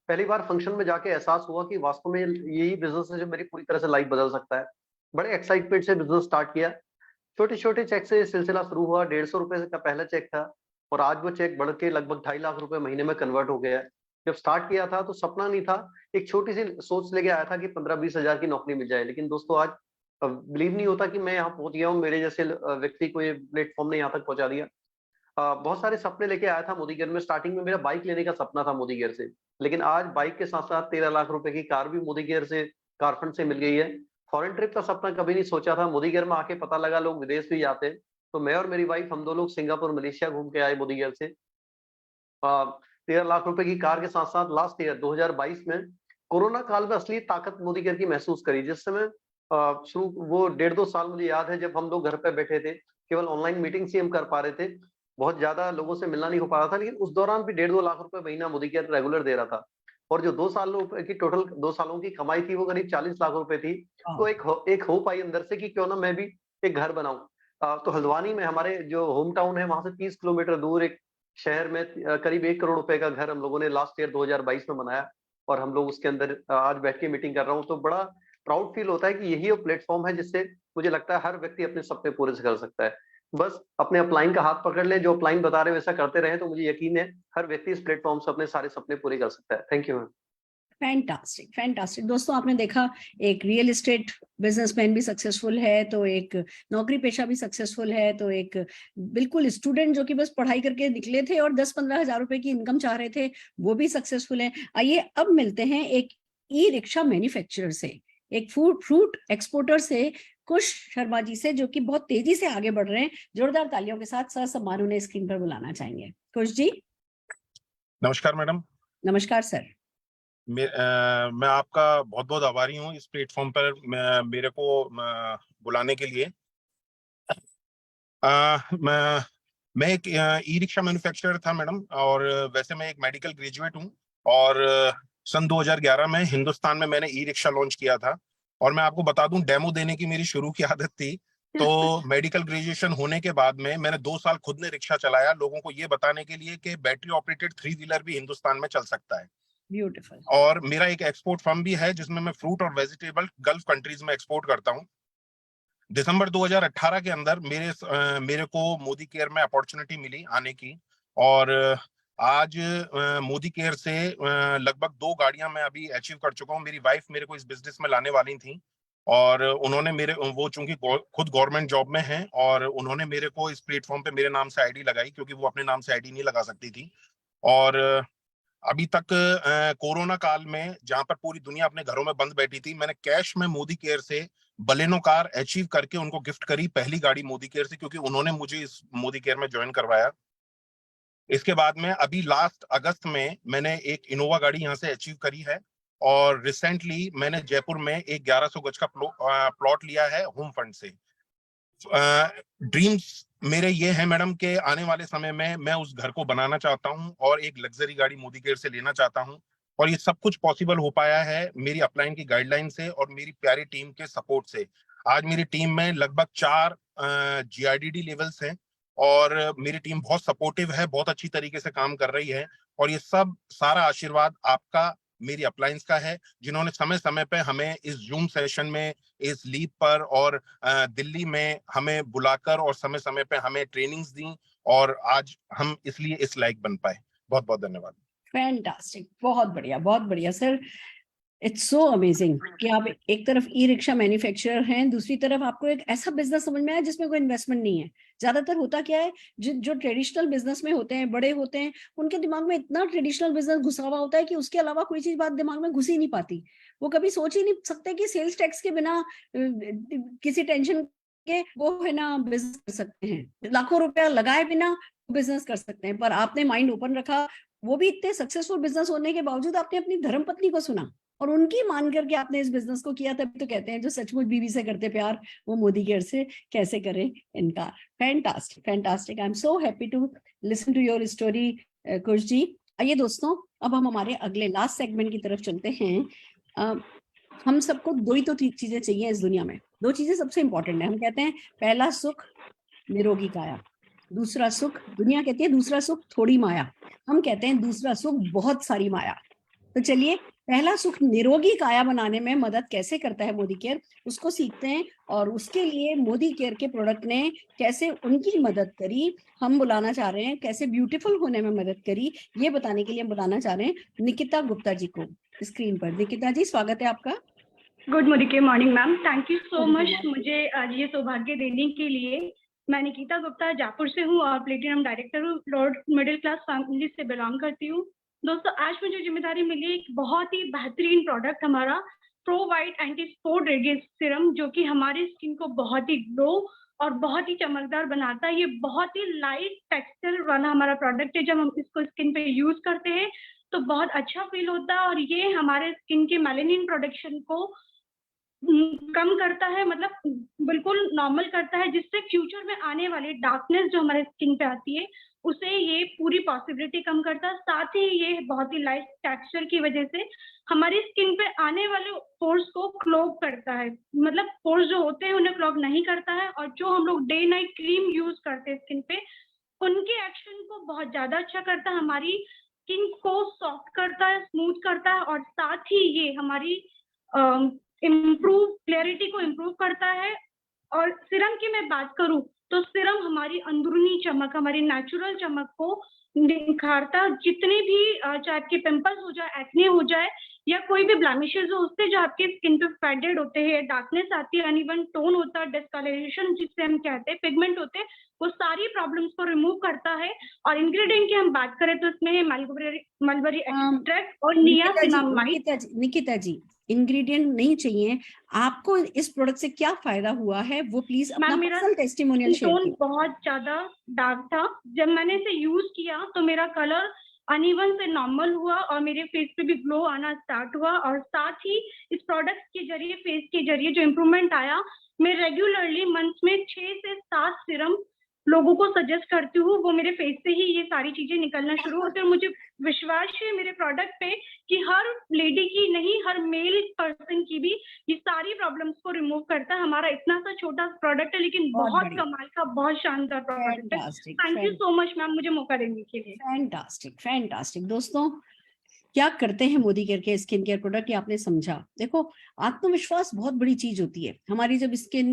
पहली बार फंक्शन में जाके एहसास हुआ कि वास्तव में यही बिजनेस है जो मेरी पूरी तरह से लाइफ बदल सकता है। बड़े एक्साइटमेंट से बिजनेस स्टार्ट किया। छोटे छोटे चेक से सिलसिला शुरू हुआ। 150 रुपए का पहला चेक था और आज वो चेक बढ़ के लगभग 2.5 लाख रुपए महीने में कन्वर्ट हो गया है। जब स्टार्ट किया था तो सपना नहीं था, एक छोटी सी सोच लेके आया था कि 15-20 हजार की नौकरी मिल जाए। लेकिन दोस्तों आज बिलीव नहीं होता कि मैं यहाँ पहुंच गया हूँ, मेरे जैसे व्यक्ति को ये प्लेटफॉर्म ने यहाँ तक पहुंचा दिया। बहुत सारे सपने लेके आया था मोदी गियर में। स्टार्टिंग में मेरा बाइक लेने का सपना था मोदी गियर से, लेकिन आज बाइक के साथ साथ 13 लाख रुपए की कार भी मोदी गियर से, कार फंड से मिल गई है। फॉरेन ट्रिप का सपना कभी नहीं सोचा था, मोदी गियर में आके पता लगा लोग विदेश भी जाते हैं। तो मैं और मेरी वाइफ, हम 2 लोग सिंगापुर मलेशिया घूम के आए मोदी गियर से। 13 लाख रुपए की कार के साथ साथ लास्ट ईयर 2022 में कोरोना काल में असली ताकत मोदी गियर की महसूस करी। जिस समय शुरू वो 1.5-2 साल मुझे याद है, जब हम लोग घर पे बैठे थे, केवल ऑनलाइन मीटिंग्स ही हम कर पा रहे थे, बहुत ज्यादा लोगों से मिलना नहीं हो पा रहा था। लेकिन उस दौरान भी 1.5-2 लाख रुपए महीना मोदी गियर रेगुलर दे रहा था और जो 2 सालों की टोटल 2 सालों की कमाई थी वो करीब 40 लाख रुपए थी। तो एक होप आई अंदर से कि क्यों ना मैं भी एक घर बनाऊं। तो हल्द्वानी में हमारे जो होम टाउन है, वहां से 30 किलोमीटर दूर एक शहर में करीब 1 करोड़ रुपए का घर हम लोगों ने लास्ट ईयर 2022 में बनाया और हम लोग उसके अंदर आज बैठ के मीटिंग कर रहा हूँ। तो बड़ा प्राउड फील होता है कि यही वो प्लेटफॉर्म है जिससे मुझे लगता है हर व्यक्ति अपने सपने पूरे कर सकता है। बस अपने अपलाइन का हाथ पकड़ ले, जो अपलाइन बता रहे हैं वैसा करते रहे, तो मुझे यकीन है हर व्यक्ति इस प्लेटफॉर्म से अपने सारे सपने पूरे कर सकता है। Thank you ma'am. Fantastic, fantastic. दोस्तों आपने देखा, एक रियल एस्टेट बिजनेसमैन भी सक्सेसफुल है, तो एक नौकरी पेशा भी सक्सेसफुल है, तो एक बिल्कुल स्टूडेंट जो कि बस पढ़ाई करके निकले थे और 10-15 हजार रुपए की इनकम चाह रहे थे, वो भी सक्सेसफुल है। आइए अब मिलते हैं एक ई रिक्शा मैन्युफैक्चरर से, एक फ्रूट एक्सपोर्टर से, कुश शर्मा जी से, जो कि बहुत तेजी से आगे बढ़ रहे हैं। जोरदार तालियों के साथ सर सम्मान उन्हें स्क्रीन पर बुलाना चाहेंगे। कुश जी। नमस्कार मैडम। नमस्कार सर। मैं आपका बहुत बहुत आभारी हूँ इस प्लेटफॉर्म पर मेरे को बुलाने के लिए। मैं एक ई रिक्शा मैन्युफैक्चरर था मैडम, और वैसे मैं एक मेडिकल ग्रेजुएट हूँ और सन 2011 में हिंदुस्तान में मैंने ई रिक्शा लॉन्च किया था। और मैं आपको बता दूं, डेमो देने की मेरी शुरू की आदत थी। तो मेडिकल ग्रेजुएशन होने के बाद में मैंने 2 साल खुद ने रिक्शा चलाया, लोगों को ये बताने के लिए कि बैटरी ऑपरेटेड 3 व्हीलर भी हिंदुस्तान में चल सकता है। ब्यूटीफुल। और मेरा एक एक्सपोर्ट फर्म भी है जिसमें मैं फ्रूट और वेजिटेबल गल्फ कंट्रीज में एक्सपोर्ट करता हूँ। दिसंबर 2018 के अंदर मेरे को मोदी केयर में अपॉर्चुनिटी मिली आने की, और आज मोदी केयर से लगभग 2 गाड़ियां मैं अभी अचीव कर चुका हूं। मेरी वाइफ मेरे को इस बिजनेस में लाने वाली थी, और उन्होंने वो चूंकि खुद गवर्नमेंट जॉब में हैं, और उन्होंने मेरे को इस प्लेटफॉर्म पे मेरे नाम से आईडी लगाई, क्योंकि वो अपने नाम से आईडी नहीं लगा सकती थी। और अभी तक कोरोना काल में जहां पर पूरी दुनिया अपने घरों में बंद बैठी थी, मैंने कैश में मोदी केयर से बलेनो कार अचीव करके उनको गिफ्ट करी, पहली गाड़ी मोदी केयर से, क्योंकि उन्होंने मुझे इस मोदी केयर में ज्वाइन करवाया। इसके बाद में अभी लास्ट अगस्त में मैंने एक इनोवा गाड़ी यहाँ से अचीव करी है, और रिसेंटली मैंने जयपुर में एक 1100 गज का प्लॉट लिया है होम फंड से। ड्रीम्स मेरे ये है मैडम कि आने वाले समय में मैं उस घर को बनाना चाहता हूँ और एक लग्जरी गाड़ी मोदी केयर से लेना चाहता हूँ, और ये सब कुछ पॉसिबल हो पाया है मेरी अपलाइन की गाइडलाइन से और मेरी प्यारी टीम के सपोर्ट से। आज मेरी टीम में लगभग 4 GRDD लेवल्स हैं, और मेरी टीम बहुत सपोर्टिव है, बहुत अच्छी तरीके से काम कर रही है, और ये सब सारा आशीर्वाद आपका, मेरी अपलाइंस का है, जिन्होंने समय समय पे हमें इस जूम सेशन में, इस लीप पर और दिल्ली में हमें बुलाकर और समय समय पे हमें ट्रेनिंग्स दी, और आज हम इसलिए इस लायक बन पाए। बहुत बहुत धन्यवाद। फैंटास्टिक, बहुत बढ़िया सर। इट्स सो अमेजिंग कि आप एक तरफ ई रिक्शा मैन्युफैक्चरर हैं, दूसरी तरफ आपको एक ऐसा बिजनेस समझ में आया जिसमें कोई इन्वेस्टमेंट नहीं है। ज्यादातर होता क्या है, जो ट्रेडिशनल बिजनेस में होते हैं, बड़े होते हैं, उनके दिमाग में इतना ट्रेडिशनल बिजनेस घुसा हुआ होता है कि उसके अलावा कोई चीज बात दिमाग में घुस ही नहीं पाती। वो कभी सोच ही नहीं सकते कि सेल्स टैक्स के बिना किसी टेंशन के वो है ना बिजनेस कर सकते हैं, लाखों रुपया लगाए बिना बिजनेस कर सकते हैं। पर आपने माइंड ओपन रखा, वो भी इतने सक्सेसफुल बिजनेस होने के बावजूद आपने अपनी धर्मपत्नी को सुना और उनकी मान करके आपने इस बिजनेस को किया। तभी तो कहते हैं जो सचमुच बीवी से करते प्यार वो मोदी केयर से कैसे करें इनकार। Fantastic, fantastic. I am so happy to listen to your story Kush ji. आइए दोस्तों, अब हम हमारे अगले लास्ट सेगमेंट की तरफ चलते हैं। हम सबको 2 ही तो चीजें चाहिए इस दुनिया में, 2 चीजें सबसे इंपॉर्टेंट है। हम कहते हैं पहला सुख निरोगी काया, दूसरा सुख, दुनिया कहती है दूसरा सुख थोड़ी माया, हम कहते हैं दूसरा सुख बहुत सारी माया। तो चलिए, पहला सुख निरोगी काया बनाने में मदद कैसे करता है मोदी केयर, उसको सीखते हैं। और उसके लिए मोदी केयर के प्रोडक्ट ने कैसे उनकी मदद करी, हम बुलाना चाह रहे हैं, कैसे ब्यूटीफुल होने में मदद करी, ये बताने के लिए हम बताना चाह रहे हैं निकिता गुप्ता जी को स्क्रीन पर। निकिता जी, स्वागत है आपका। Good Modicare morning ma'am, thank you so Good much morning. मुझे आज ये सौभाग्य देने के लिए। मैं निकिता गुप्ता जयपुर से हूँ और प्लेटिनम डायरेक्टर हूँ, लॉर्ड मिडिल क्लास फैमिली से बिलोंग करती हूँ। दोस्तों, आज मुझे जिम्मेदारी मिली एक बहुत ही बेहतरीन प्रोडक्ट हमारा pro white anti spot radiance serum, जो कि हमारी स्किन को बहुत ही ग्लो और बहुत ही चमकदार बनाता है। ये बहुत ही लाइट टेक्सचर वाला हमारा प्रोडक्ट है। जब हम इसको स्किन पे यूज करते हैं तो बहुत अच्छा फील होता है और ये हमारे स्किन के मेलानिन प्रोडक्शन को कम करता है, मतलब बिल्कुल नॉर्मल करता है, जिससे फ्यूचर में आने वाली डार्कनेस जो हमारे स्किन पे आती है उसे ये पूरी पॉसिबिलिटी कम करता है। साथ ही ये बहुत ही लाइट टेक्सचर की वजह से हमारी स्किन पे आने वाले पोर्स को क्लॉग करता है, मतलब पोर्स जो होते हैं उन्हें क्लॉग नहीं करता है। और जो हम लोग डे नाइट क्रीम यूज करते हैं स्किन पे, उनके एक्शन को बहुत ज्यादा अच्छा करता है, हमारी स्किन को सॉफ्ट करता है, स्मूथ करता है। और साथ ही ये हमारी इम्प्रूव क्लैरिटी को इम्प्रूव करता है। और सीरम की मैं बात करूं तो सीरम हमारी अंदरूनी चमक, हमारी नेचुरल चमक को निखारता है। जितने भी चाहे आपके पिंपल्स हो जाए, एक्ने हो जाए या कोई भी ब्लैमिशेस हो, उससे जो आपके स्किन पे फेडेड होते हैं, डार्कनेस आती है, अनइवन टोन होता है, डिस्कलरेशन जिससे हम कहते हैं, पिगमेंट होते हैं, वो सारी प्रॉब्लम्स को रिमूव करता है। और इंग्रेडिएंट की हम बात करें तो इसमें मलबरी एक्सट्रैक्ट और नियासिनामाइड। निकिता जी, इंग्रेडिएंट नहीं चाहिए आपको, इस प्रोडक्ट से क्या फायदा हुआ है वो प्लीज अपना पर्सनल टेस्टिमोनियल शेयर टोन कीजिए। बहुत ज्यादा डार्क था, जब मैंने इसे यूज किया तो मेरा कलर अनइवन से नॉर्मल हुआ और मेरे फेस पे भी ग्लो आना स्टार्ट हुआ। और साथ ही इस प्रोडक्ट के जरिए, फेस के जरिए जो इम्प्रूवमेंट आया, मैं रेगुलरली मंथ में 6 से 7 सीरम लोगों को सजेस्ट करती हूँ। वो मेरे फेस से ही ये सारी चीजें निकलना शुरू होती है। मुझे विश्वास है मेरे प्रोडक्ट पे कि हर लेडी की नहीं, हर मेल पर्सन की भी ये सारी प्रॉब्लम्स को रिमूव करता है। हमारा इतना सा छोटा प्रोडक्ट है लेकिन बहुत कमाल का, बहुत शानदार प्रोडक्ट है। Thank you so much ma'am मुझे मौका देने के लिए। Fantastic, fantastic. दोस्तों, क्या करते हैं मोदी केयर के स्किन केयर प्रोडक्ट, ये आपने समझा। देखो, आत्मविश्वास बहुत बड़ी चीज होती है। हमारी जब स्किन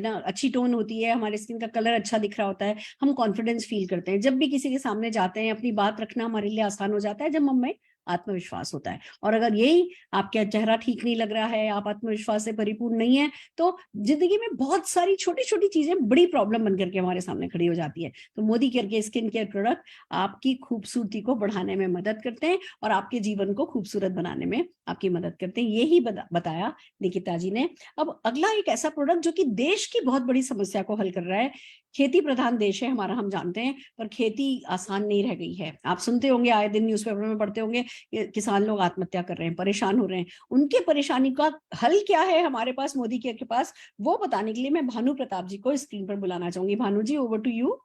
ना अच्छी टोन होती है, हमारे स्किन का कलर अच्छा दिख रहा होता है, हम कॉन्फिडेंस फील करते हैं। जब भी किसी के सामने जाते हैं, अपनी बात रखना हमारे लिए आसान हो जाता है जब हम में आत्मविश्वास होता है। और अगर यही आपका चेहरा ठीक नहीं लग रहा है, आप आत्मविश्वास से परिपूर्ण नहीं है, तो जिंदगी में बहुत सारी छोटी छोटी चीजें बड़ी प्रॉब्लम बनकर के हमारे सामने खड़ी हो जाती है। तो मोदी केयर के स्किन केयर प्रोडक्ट आपकी खूबसूरती को बढ़ाने में मदद करते हैं और आपके जीवन को खूबसूरत बनाने में आपकी मदद करते हैं। यही बताया निकिता जी ने। अब अगला एक ऐसा प्रोडक्ट जो कि देश की बहुत बड़ी समस्या को हल कर रहा है। खेती प्रधान देश है हमारा, हम जानते हैं, पर खेती आसान नहीं रह गई है। आप सुनते होंगे, आए दिन न्यूज़पेपर में पढ़ते होंगे, किसान लोग आत्महत्या कर रहे हैं, परेशान हो रहे हैं। उनके परेशानी का हल क्या है हमारे पास, मोदी केयर के पास, वो बताने के लिए मैं भानु प्रताप जी को स्क्रीन पर बुलाना चाहूंगी। भानु जी, ओवर टू यू।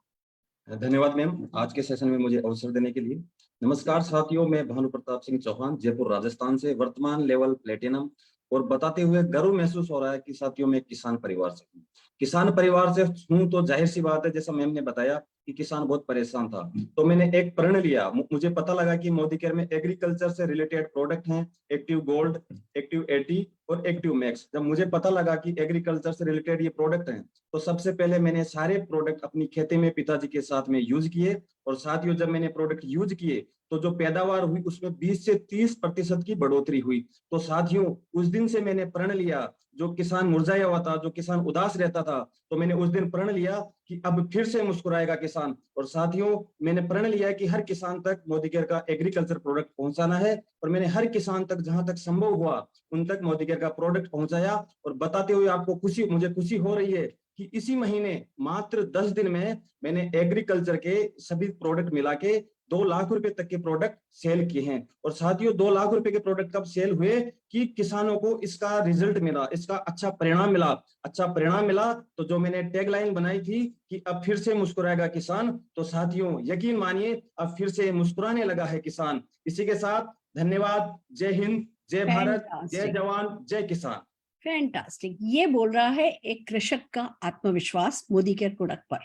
धन्यवाद मैम आज के सेशन में मुझे अवसर देने के लिए। नमस्कार साथियों, मैं भानु प्रताप सिंह चौहान जयपुर राजस्थान से, वर्तमान लेवल प्लेटिनम, और बताते हुए गर्व महसूस हो रहा है कि साथियों मैं किसान परिवार से हूँ। किसान परिवार से हूँ तो जाहिर सी बात है, जैसा मैम ने बताया कि किसान बहुत परेशान था, तो मैंने एक प्रण लिया। मुझे पता लगा कि मोदी केयर में एग्रीकल्चर से रिलेटेड प्रोडक्ट हैं, एक्टिव गोल्ड, एक्टिव 80 और एक्टिव मैक्स। जब मुझे पता लगा कि एग्रीकल्चर से रिलेटेड ये प्रोडक्ट हैं, तो सबसे पहले मैंने सारे प्रोडक्ट अपनी खेती में पिताजी के साथ में यूज किए। और साथियों, जब मैंने प्रोडक्ट यूज किए तो जो पैदावार हुई उसमें 20 से 30% की बढ़ोतरी हुई। तो साथियों, उस दिन से मैंने प्रण लिया, जो किसान मुरझाया हुआ था, जो किसान उदास रहता था, तो मैंने उस दिन प्रण लिया कि अब फिर से मुस्कुराएगा किसान। और साथियों, मैंने प्रण लिया कि हर किसान तक मोदी केयर का एग्रीकल्चर प्रोडक्ट पहुंचाना है। और मैंने हर किसान तक जहां तक संभव हुआ उन तक मोदी केयर का प्रोडक्ट पहुंचाया। और बताते हुए आपको मुझे खुशी हो रही है कि इसी महीने मात्र 10 दिन में मैंने एग्रीकल्चर के सभी प्रोडक्ट मिला के 2 लाख रुपए तक के प्रोडक्ट सेल किए हैं। और साथियों, 2 लाख रुपए के प्रोडक्ट कब सेल हुए कि किसानों को इसका रिजल्ट मिला, इसका अच्छा परिणाम मिला। तो जो मैंने टैगलाइन बनाई थी कि अब फिर से मुस्कुराएगा किसान, तो साथियों यकीन मानिए अब फिर से मुस्कुराने लगा है किसान। इसी के साथ धन्यवाद। जय हिंद, जय भारत, जय जवान, जय किसान। फैंटास्टिक। ये बोल रहा है एक कृषक का आत्मविश्वास मोदी केयर प्रोडक्ट पर।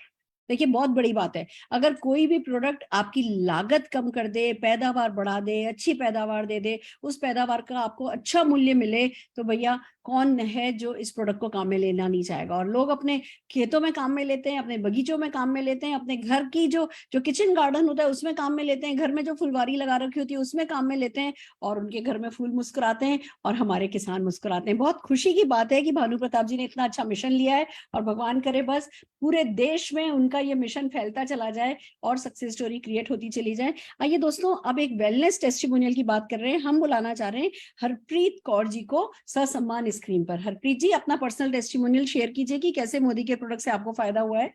देखिए बहुत बड़ी बात है, अगर कोई भी प्रोडक्ट आपकी लागत कम कर दे, पैदावार बढ़ा दे, अच्छी पैदावार दे दे, उस पैदावार का आपको अच्छा मूल्य मिले, तो भैया कौन है जो इस प्रोडक्ट को काम में लेना नहीं चाहेगा। और लोग अपने खेतों में काम में लेते हैं, अपने बगीचों में काम में लेते हैं, अपने घर की जो किचन गार्डन होता है उसमें काम में लेते हैं, घर में जो फुलवारी लगा रखी होती है उसमें काम में लेते हैं, और उनके घर में फूल मुस्कुराते हैं और हमारे किसान मुस्कुराते हैं। बहुत खुशी की बात है कि भानु प्रताप जी ने इतना अच्छा मिशन लिया है, और भगवान करे बस पूरे देश में उनका ये मिशन फैलता चला जाए और सक्सेस स्टोरी क्रिएट होती चली जाए। आइए दोस्तों, अब एक वेलनेस टेस्टिमोनियल की बात कर रहे हैं। हम बुलाना चाह रहे हैं हरप्रीत कौर जी को ससम्मान स्क्रीन पर। हरप्रीत जी, अपना पर्सनल टेस्टिमोनियल शेयर कीजिए कि कैसे मोदी के प्रोडक्ट से आपको फायदा हुआ है।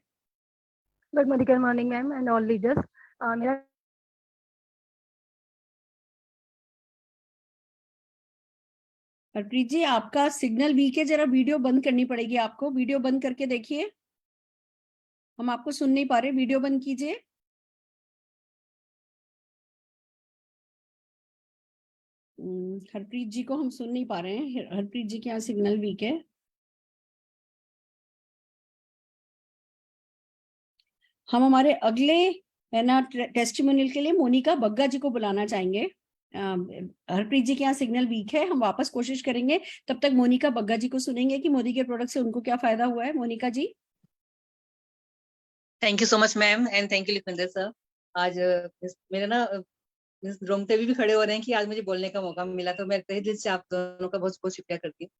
Good morning ma'am and all leaders. मेरा हरप्रीत जी, आपका सिग्नल वीक है, जरा वीडियो बंद करनी पड़ेगी आपको। वीडियो बंद करके देखिए, हम आपको सुन नहीं पा रहे, वीडियो बंद कीजिए। हरप्रीत जी को हम सुन नहीं पा रहे हैं, हरप्रीत जी के यहाँ सिग्नल वीक है। हम हमारे अगले है ना टेस्टिमोनियल के लिए मोनिका बग्गा जी को बुलाना चाहेंगे। हरप्रीत जी के यहाँ सिग्नल वीक है, हम वापस कोशिश करेंगे। तब तक मोनिका बग्गा जी को सुनेंगे कि मोदी के प्रोडक्ट से उनको क्या फायदा हुआ है। Monika ji. Thank you so much ma'am and thank you Lakhwinder sir. आज मेरा ना रोंगटे भी खड़े हो रहे हैं कि आज मुझे बोलने का मौका मिला, तो मैं तहे दिल से आप दोनों का बहुत बहुत शुक्रिया करती हूँ।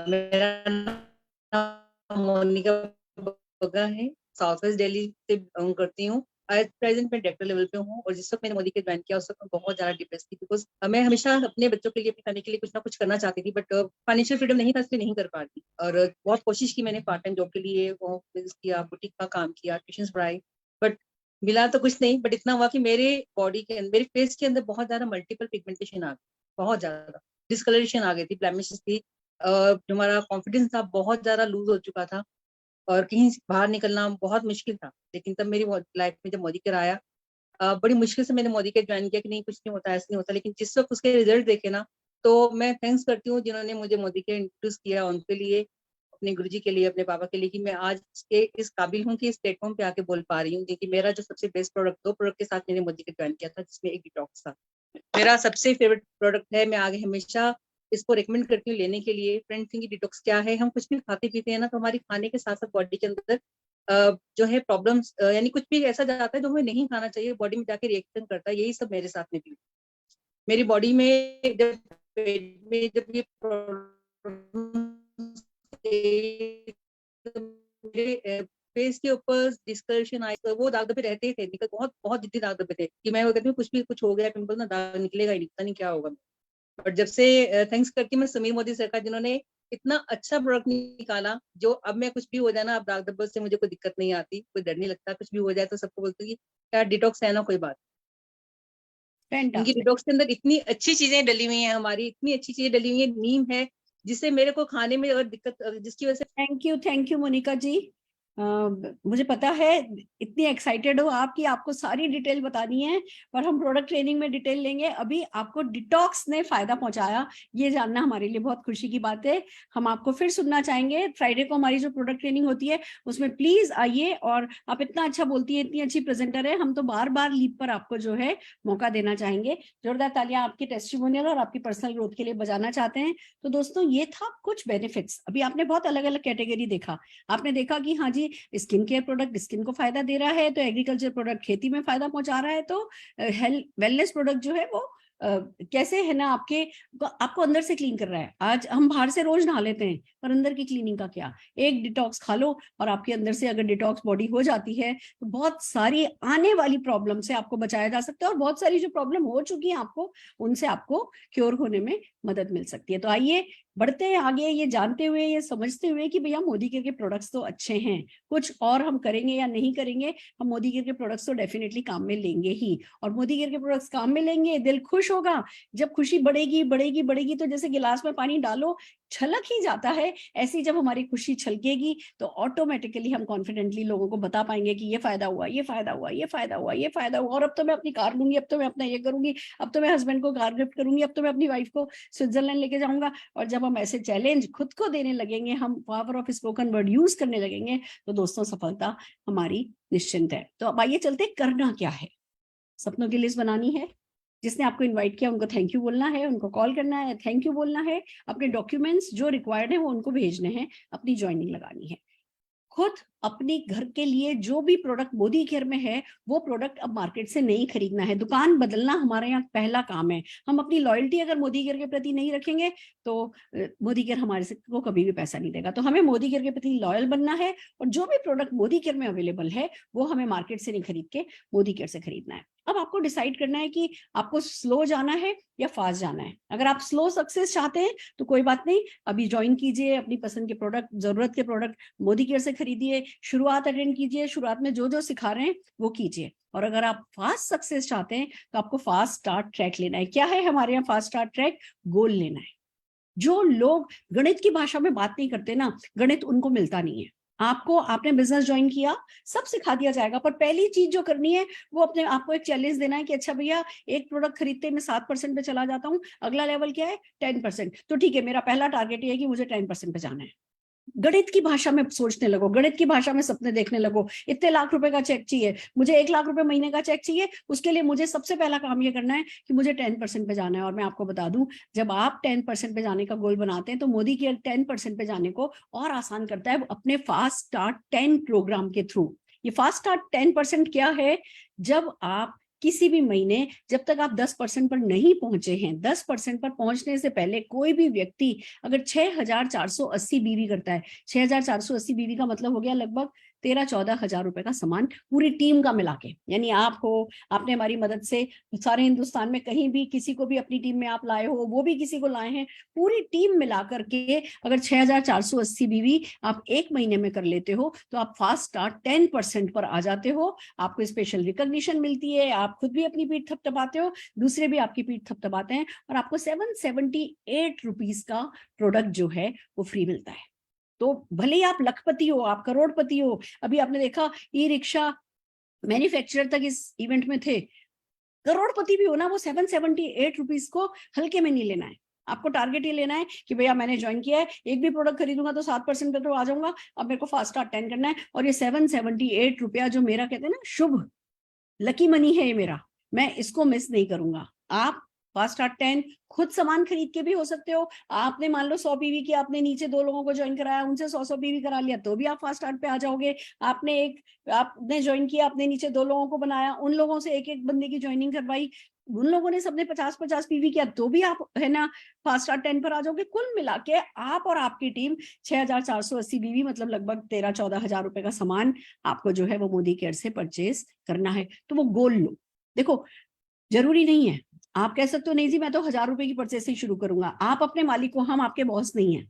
मेरा नाम मोनिका बग्गा है, साउथ वेस्ट दिल्ली से बिलोंग करती हूँ। एट प्रेजेंट मैं डायरेक्टर लेवल पे हूँ, और जिस वक्त मैंने मोदी के ज्वाइन किया उस वक्त मैं बहुत ज्यादा डिप्रेस थी, बिकॉज मैं हमेशा अपने बच्चों के लिए, अपने खाने के लिए कुछ ना कुछ करना चाहती थी, बट फाइनेंशियल फ्रीडम नहीं था, इसलिए नहीं कर पाती। और बहुत कोशिश की मैंने पार्ट टाइम जॉब के लिए, किया, बुटीक का काम किया, ट्यूशन पढ़ाई, बट मिला तो कुछ नहीं। बट इतना हुआ कि मेरे बॉडी के अंदर, मेरे फेस के अंदर बहुत ज्यादा मल्टीपल पिगमेंटेशन आ गई, बहुत ज्यादा डिस्कलरेशन आ गई थी, ब्लैमिशेस थी, जो हमारा कॉन्फिडेंस था बहुत ज्यादा लूज हो चुका था, और कहीं बाहर निकलना बहुत मुश्किल था। लेकिन तब मेरी लाइफ में जब मोदी केयर आया, बड़ी मुश्किल से मैंने मोदी केयर ज्वाइन किया कि नहीं कुछ नहीं होता, ऐसा नहीं होता। लेकिन जिस वक्त उसके रिजल्ट देखे ना, तो मैं थैंक्स करती हूँ जिन्होंने मुझे मोदी केयर इंट्रोड्यूस किया, उनके लिए, अपने गुरुजी के लिए, अपने पापा के लिए, कि मैं आज इस काबिल हूँ कि इस प्लेटफॉर्म पे आके बोल पा रही हूँ। क्योंकि मेरा जो सबसे बेस्ट प्रोडक्ट, 2 प्रोडक्ट के साथ मैंने मोदी केयर ज्वाइन किया था, जिसमें एक डिटॉक्स था। मेरा सबसे फेवरेट प्रोडक्ट है, मैं आगे हमेशा इसको रेकमेंड करती हूँ लेने के लिए। फ्रेंड थिंग डिटॉक्स क्या है, हम कुछ भी खाते पीते हैं ना, तो हमारी खाने के साथ साथ बॉडी के अंदर जो है प्रॉब्लम्स, यानी कुछ भी ऐसा जाता है जो हमें नहीं खाना चाहिए, बॉडी में जाके रिएक्शन करता है। यही सब मेरे साथ में भी, मेरी बॉडी में जब ये फेस के ऊपर डिस्कलरेशन आए, तो वो दाग धब्बे रहते थे, बहुत बहुत जिद्दी दाग धब्बे थे कि मैं वो कहती हूँ कुछ हो गया पिंपल ना, दाग निकलेगा ही नहीं, पता नहीं क्या होगा। बट जब से थैंक्स करती हूँ मैं समीर मोदी सरकार, जिन्होंने इतना अच्छा प्रोडक्ट निकाला, जो अब मैं कुछ भी हो जाए ना, अब दाग धब्बे से मुझे कोई दिक्कत नहीं आती, कोई डर नहीं लगता। कुछ भी हो जाए तो सबको बोलती हूँ कि यार डिटॉक्स है ना, कोई बात। इनकी डिटॉक्स के अंदर इतनी अच्छी चीजें डली हुई हैं, हमारी इतनी अच्छी चीजें डली हुई है, नीम है, जिससे मेरे को खाने में अगर दिक्कत, जिसकी वजह से। थैंक यू मोनिका जी। मुझे पता है इतनी एक्साइटेड हो आप कि आपको सारी डिटेल बतानी है, पर हम प्रोडक्ट ट्रेनिंग में डिटेल लेंगे। अभी आपको डिटॉक्स ने फायदा पहुंचाया, ये जानना हमारे लिए बहुत खुशी की बात है। हम आपको फिर सुनना चाहेंगे। फ्राइडे को हमारी जो प्रोडक्ट ट्रेनिंग होती है उसमें प्लीज आइए, और आप इतना अच्छा बोलती है, इतनी अच्छी प्रेजेंटर है, हम तो बार बार लीप पर आपको जो है मौका देना चाहेंगे। जोरदार तालियां आपकी टेस्टिमोनियल और आपकी पर्सनल ग्रोथ के लिए बजाना चाहते हैं। तो दोस्तों, ये था कुछ बेनिफिट्स। अभी आपने बहुत अलग अलग कैटेगरी देखा, आपने देखा कि हाँ जी, स्किन केयर प्रोडक्ट स्किन को फायदा दे रहा है, तो एग्रीकल्चर प्रोडक्ट खेती में फायदा पहुंचा रहा है, तो वेलनेस प्रोडक्ट जो है वो कैसे है ना आपको अंदर से क्लीन कर रहा है। आज हम बाहर से रोज नहा लेते हैं, पर अंदर की क्लीनिंग का क्या। एक डिटॉक्स खा लो, और आपके अंदर से अगर डिटॉक्स बॉडी हो जाती है, तो बहुत सारी आने वाली प्रॉब्लम से आपको बचाया जा सकता है, और बहुत सारी जो प्रॉब्लम हो चुकी है आपको, उनसे आपको क्योर होने में मदद मिल सकती है। तो आइए बढ़ते हैं आगे, ये जानते हुए, ये समझते हुए कि भैया मोदी केयर के प्रोडक्ट्स तो अच्छे हैं, कुछ और हम करेंगे या नहीं करेंगे, हम मोदी केयर के प्रोडक्ट्स तो डेफिनेटली काम में लेंगे ही। और मोदी केयर के प्रोडक्ट्स काम में लेंगे, दिल खुश होगा। जब खुशी बढ़ेगी बढ़ेगी बढ़ेगी, तो जैसे गिलास में पानी डालो, छलक ही जाता है। ऐसी जब हमारी खुशी छलकेगी तो ऑटोमेटिकली हम कॉन्फिडेंटली लोगों को बता पाएंगे कि ये फायदा हुआ, ये फायदा हुआ, ये फायदा हुआ, ये फायदा हुआ, और अब तो मैं अपनी कार लूंगी, अब तो मैं अपना ये करूंगी, अब तो मैं हस्बैंड को कार गिफ्ट करूंगी, अब तो मैं अपनी वाइफ को स्विट्जरलैंड लेके जाऊंगा। और जब हम ऐसे चैलेंज खुद को देने लगेंगे, हम power of spoken word use करने लगेंगे, तो दोस्तों सफलता हमारी निश्चिंत है। तो अब आइए चलते, करना क्या है। सपनों की लिस्ट बनानी है, जिसने आपको इनवाइट किया उनको थैंक यू बोलना है, उनको कॉल करना है, थैंक यू बोलना है, अपने डॉक्यूमेंट्स जो रिक्वायर्ड है वो उनको भेजने हैं, अपनी ज्वाइनिंग लगानी है। खुद अपने घर के लिए जो भी प्रोडक्ट मोदी केयर में है वो प्रोडक्ट अब मार्केट से नहीं खरीदना है, दुकान बदलना हमारे यहाँ पहला काम है। हम अपनी लॉयल्टी अगर मोदी केयर के प्रति नहीं रखेंगे तो मोदी केयर हमारे से को कभी भी पैसा नहीं देगा। तो हमें मोदी केयर के प्रति लॉयल बनना है, और जो भी प्रोडक्ट मोदी केयर में अवेलेबल है वो हमें मार्केट से नहीं खरीद के मोदी केयर से खरीदना है। अब आपको डिसाइड करना है कि आपको स्लो जाना है या फास्ट जाना है। अगर आप स्लो सक्सेस चाहते हैं तो कोई बात नहीं, अभी ज्वाइन कीजिए, अपनी पसंद के प्रोडक्ट, जरूरत के प्रोडक्ट मोदी केयर से खरीदिए, शुरुआत अटेंड कीजिए, शुरुआत में जो जो सिखा रहे हैं वो कीजिए। और अगर आप फास्ट सक्सेस चाहते हैं तो आपको फास्ट स्टार्ट ट्रैक लेना है। क्या है हमारे यहाँ फास्ट स्टार्ट ट्रैक? गोल लेना है। जो लोग गणित की भाषा में बात नहीं करते ना, गणित उनको मिलता नहीं है। आपने बिजनेस ज्वाइन किया, सब सिखा दिया जाएगा, पर पहली चीज जो करनी है वो अपने आपको एक चैलेंज देना है कि अच्छा भैया, एक प्रोडक्ट खरीदते मैं 7% पे चला जाता हूँ, अगला लेवल क्या है 10%। तो ठीक है, मेरा पहला टारगेट ये है कि मुझे 10% पे जाना है। गणित की भाषा में सोचने लगो, गणित की भाषा में सपने देखने लगो। इतने लाख रुपए का चेक चाहिए, मुझे 1 लाख रुपए महीने का चेक चाहिए, उसके लिए मुझे सबसे पहला काम ये करना है कि मुझे 10% पे जाना है। और मैं आपको बता दूं, जब आप 10% पे जाने का गोल बनाते हैं तो मोदी केयर 10% पे जाने को और आसान करता है अपने फास्ट स्टार्ट 10 प्रोग्राम के थ्रू। ये फास्ट स्टार्ट 10% क्या है? जब आप किसी भी महीने, जब तक आप 10% पर नहीं पहुंचे हैं, 10% पर पहुंचने से पहले कोई भी व्यक्ति अगर 6,480 बीवी करता है, 6,480 बीवी का मतलब हो गया लगभग 13-14 हजार रुपए का सामान पूरी टीम का मिला के। यानी आप हो, आपने हमारी मदद से सारे हिंदुस्तान में कहीं भी किसी को भी अपनी टीम में आप लाए हो, वो भी किसी को लाए हैं, पूरी टीम मिला करके अगर 6,480 बीवी आप एक महीने में कर लेते हो तो आप फास्ट स्टार्ट 10% पर आ जाते हो। आपको स्पेशल रिकॉग्निशन मिलती है, आप खुद भी अपनी पीठ थपथपाते हो, दूसरे भी आपकी पीठ थपथपाते हैं, और आपको 778 रुपीज का प्रोडक्ट जो है वो फ्री मिलता है। तो भले ही आप लखपति हो, आप करोड़पति हो, अभी आपने देखा ई रिक्शा मैन्युफैक्चरर तक इस इवेंट में थे, करोड़पति भी हो ना, वो 778 रुपीज को हल्के में नहीं लेना है। आपको टारगेट ये लेना है कि भैया मैंने ज्वाइन किया है, एक भी प्रोडक्ट खरीदूंगा तो 7% पे तो आ जाऊंगा, अब मेरे को फास्ट स्टार्ट 10 करना है। और ये 778 रुपया जो मेरा कहते हैं ना शुभ लकी मनी है, ये मेरा, मैं इसको मिस नहीं करूंगा। आप फास्ट स्टार्ट 10 खुद सामान खरीद के भी हो सकते हो। आपने मान लो 100 पीवी की, आपने नीचे 2 लोगों को ज्वाइन कराया, उनसे 100 पीवी करा लिया, तो भी आप फास्ट स्टार्ट पे आ जाओगे। आपने ज्वाइन किया, आपने नीचे 2 लोगों को बनाया, उन लोगों से एक बंदे की ज्वाइनिंग करवाई, उन लोगों ने सबने 50-50 पीवी किया, तो भी आप है ना फास्ट स्टार्ट 10 पर आ जाओगे। कुल मिला के आप और आपकी टीम 6,480 बीवी मतलब लगभग 13-14 हजार रुपए का सामान आपको जो है वो मोदी केयर से परचेज करना है। तो वो गोल लो। देखो, जरूरी नहीं है, आप कह सकते हो नहीं जी मैं तो 1000 रुपए की परचेज से शुरू करूंगा। आप अपने मालिक को, हम आपके बॉस नहीं हैं,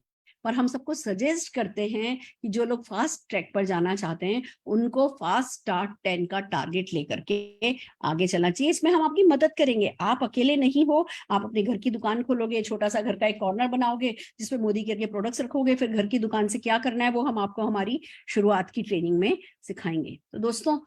पर हम सबको सजेस्ट करते हैं कि जो लोग फास्ट ट्रैक पर जाना चाहते हैं उनको फास्ट स्टार्ट 10 का टारगेट लेकर के आगे चलना चाहिए। इसमें हम आपकी मदद करेंगे, आप अकेले नहीं हो। आप अपने घर की दुकान खोलोगे, छोटा सा घर का एक कॉर्नर बनाओगे जिसमें मोदी केयर के प्रोडक्ट्स रखोगे, फिर घर की दुकान से क्या करना है वो हम आपको हमारी शुरुआत की ट्रेनिंग में सिखाएंगे। तो दोस्तों,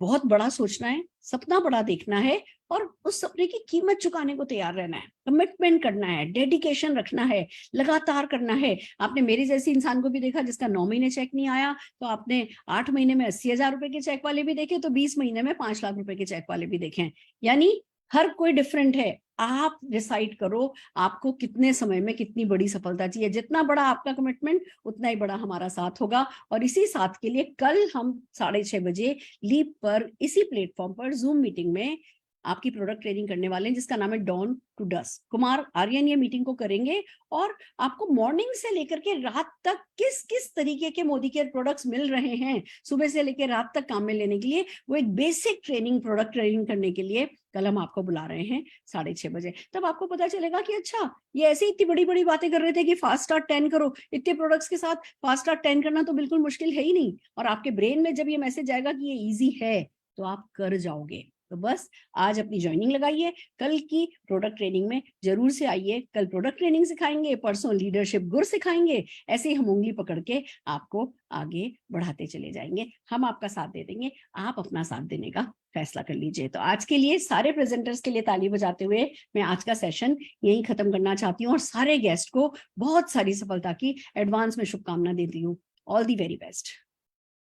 बहुत बड़ा सोचना है, सपना बड़ा देखना है, और उस सपने की कीमत चुकाने को तैयार रहना है, कमिटमेंट करना है, डेडिकेशन रखना है, लगातार करना है। आपने मेरी जैसी इंसान को भी देखा जिसका 9 महीने चेक नहीं आया, तो आपने 8 महीने में 80,000 रुपए के चेक वाले भी देखे, तो 20 महीने में 5 लाख रुपए के चेक वाले भी देखे। यानी हर कोई डिफरेंट है। आप डिसाइड करो आपको कितने समय में कितनी बड़ी सफलता चाहिए। जितना बड़ा आपका कमिटमेंट उतना ही बड़ा हमारा साथ होगा। और इसी साथ के लिए कल हम 6:30 बजे लीप पर इसी प्लेटफॉर्म पर जूम मीटिंग में आपकी प्रोडक्ट ट्रेनिंग करने वाले हैं जिसका नाम है dawn to dusk. Kumar Aryan ये मीटिंग को करेंगे और आपको मॉर्निंग से लेकर के रात तक किस किस तरीके के मोदी केयर प्रोडक्ट्स मिल रहे हैं, सुबह से लेकर रात तक काम में लेने के लिए, वो एक बेसिक ट्रेनिंग, प्रोडक्ट ट्रेनिंग करने के लिए कल हम आपको बुला रहे हैं 6:30 बजे। तब आपको पता चलेगा कि अच्छा, ये ऐसे इतनी बड़ी बड़ी बातें कर रहे थे कि फास्ट स्टार्ट 10 करो, इतने प्रोडक्ट्स के साथ फास्ट स्टार्ट 10 करना तो बिल्कुल मुश्किल है ही नहीं। और आपके ब्रेन में जब ये मैसेज आएगा कि ये ईजी है तो आप कर जाओगे। तो बस आज अपनी ज्वाइनिंग लगाइए, कल की प्रोडक्ट ट्रेनिंग में जरूर से आइए। कल प्रोडक्ट ट्रेनिंग सिखाएंगे, परसों लीडरशिप गुर सिखाएंगे। ऐसे ही हम उंगली पकड़ के आपको आगे बढ़ाते चले जाएंगे। हम आपका साथ दे देंगे, आप अपना साथ देने का फैसला कर लीजिए। तो आज के लिए सारे प्रेजेंटर्स के लिए ताली बजाते हुए मैं आज का सेशन यहीं खत्म करना चाहती हूँ और सारे गेस्ट को बहुत सारी सफलता की एडवांस में शुभकामना देती हूँ। All the very best.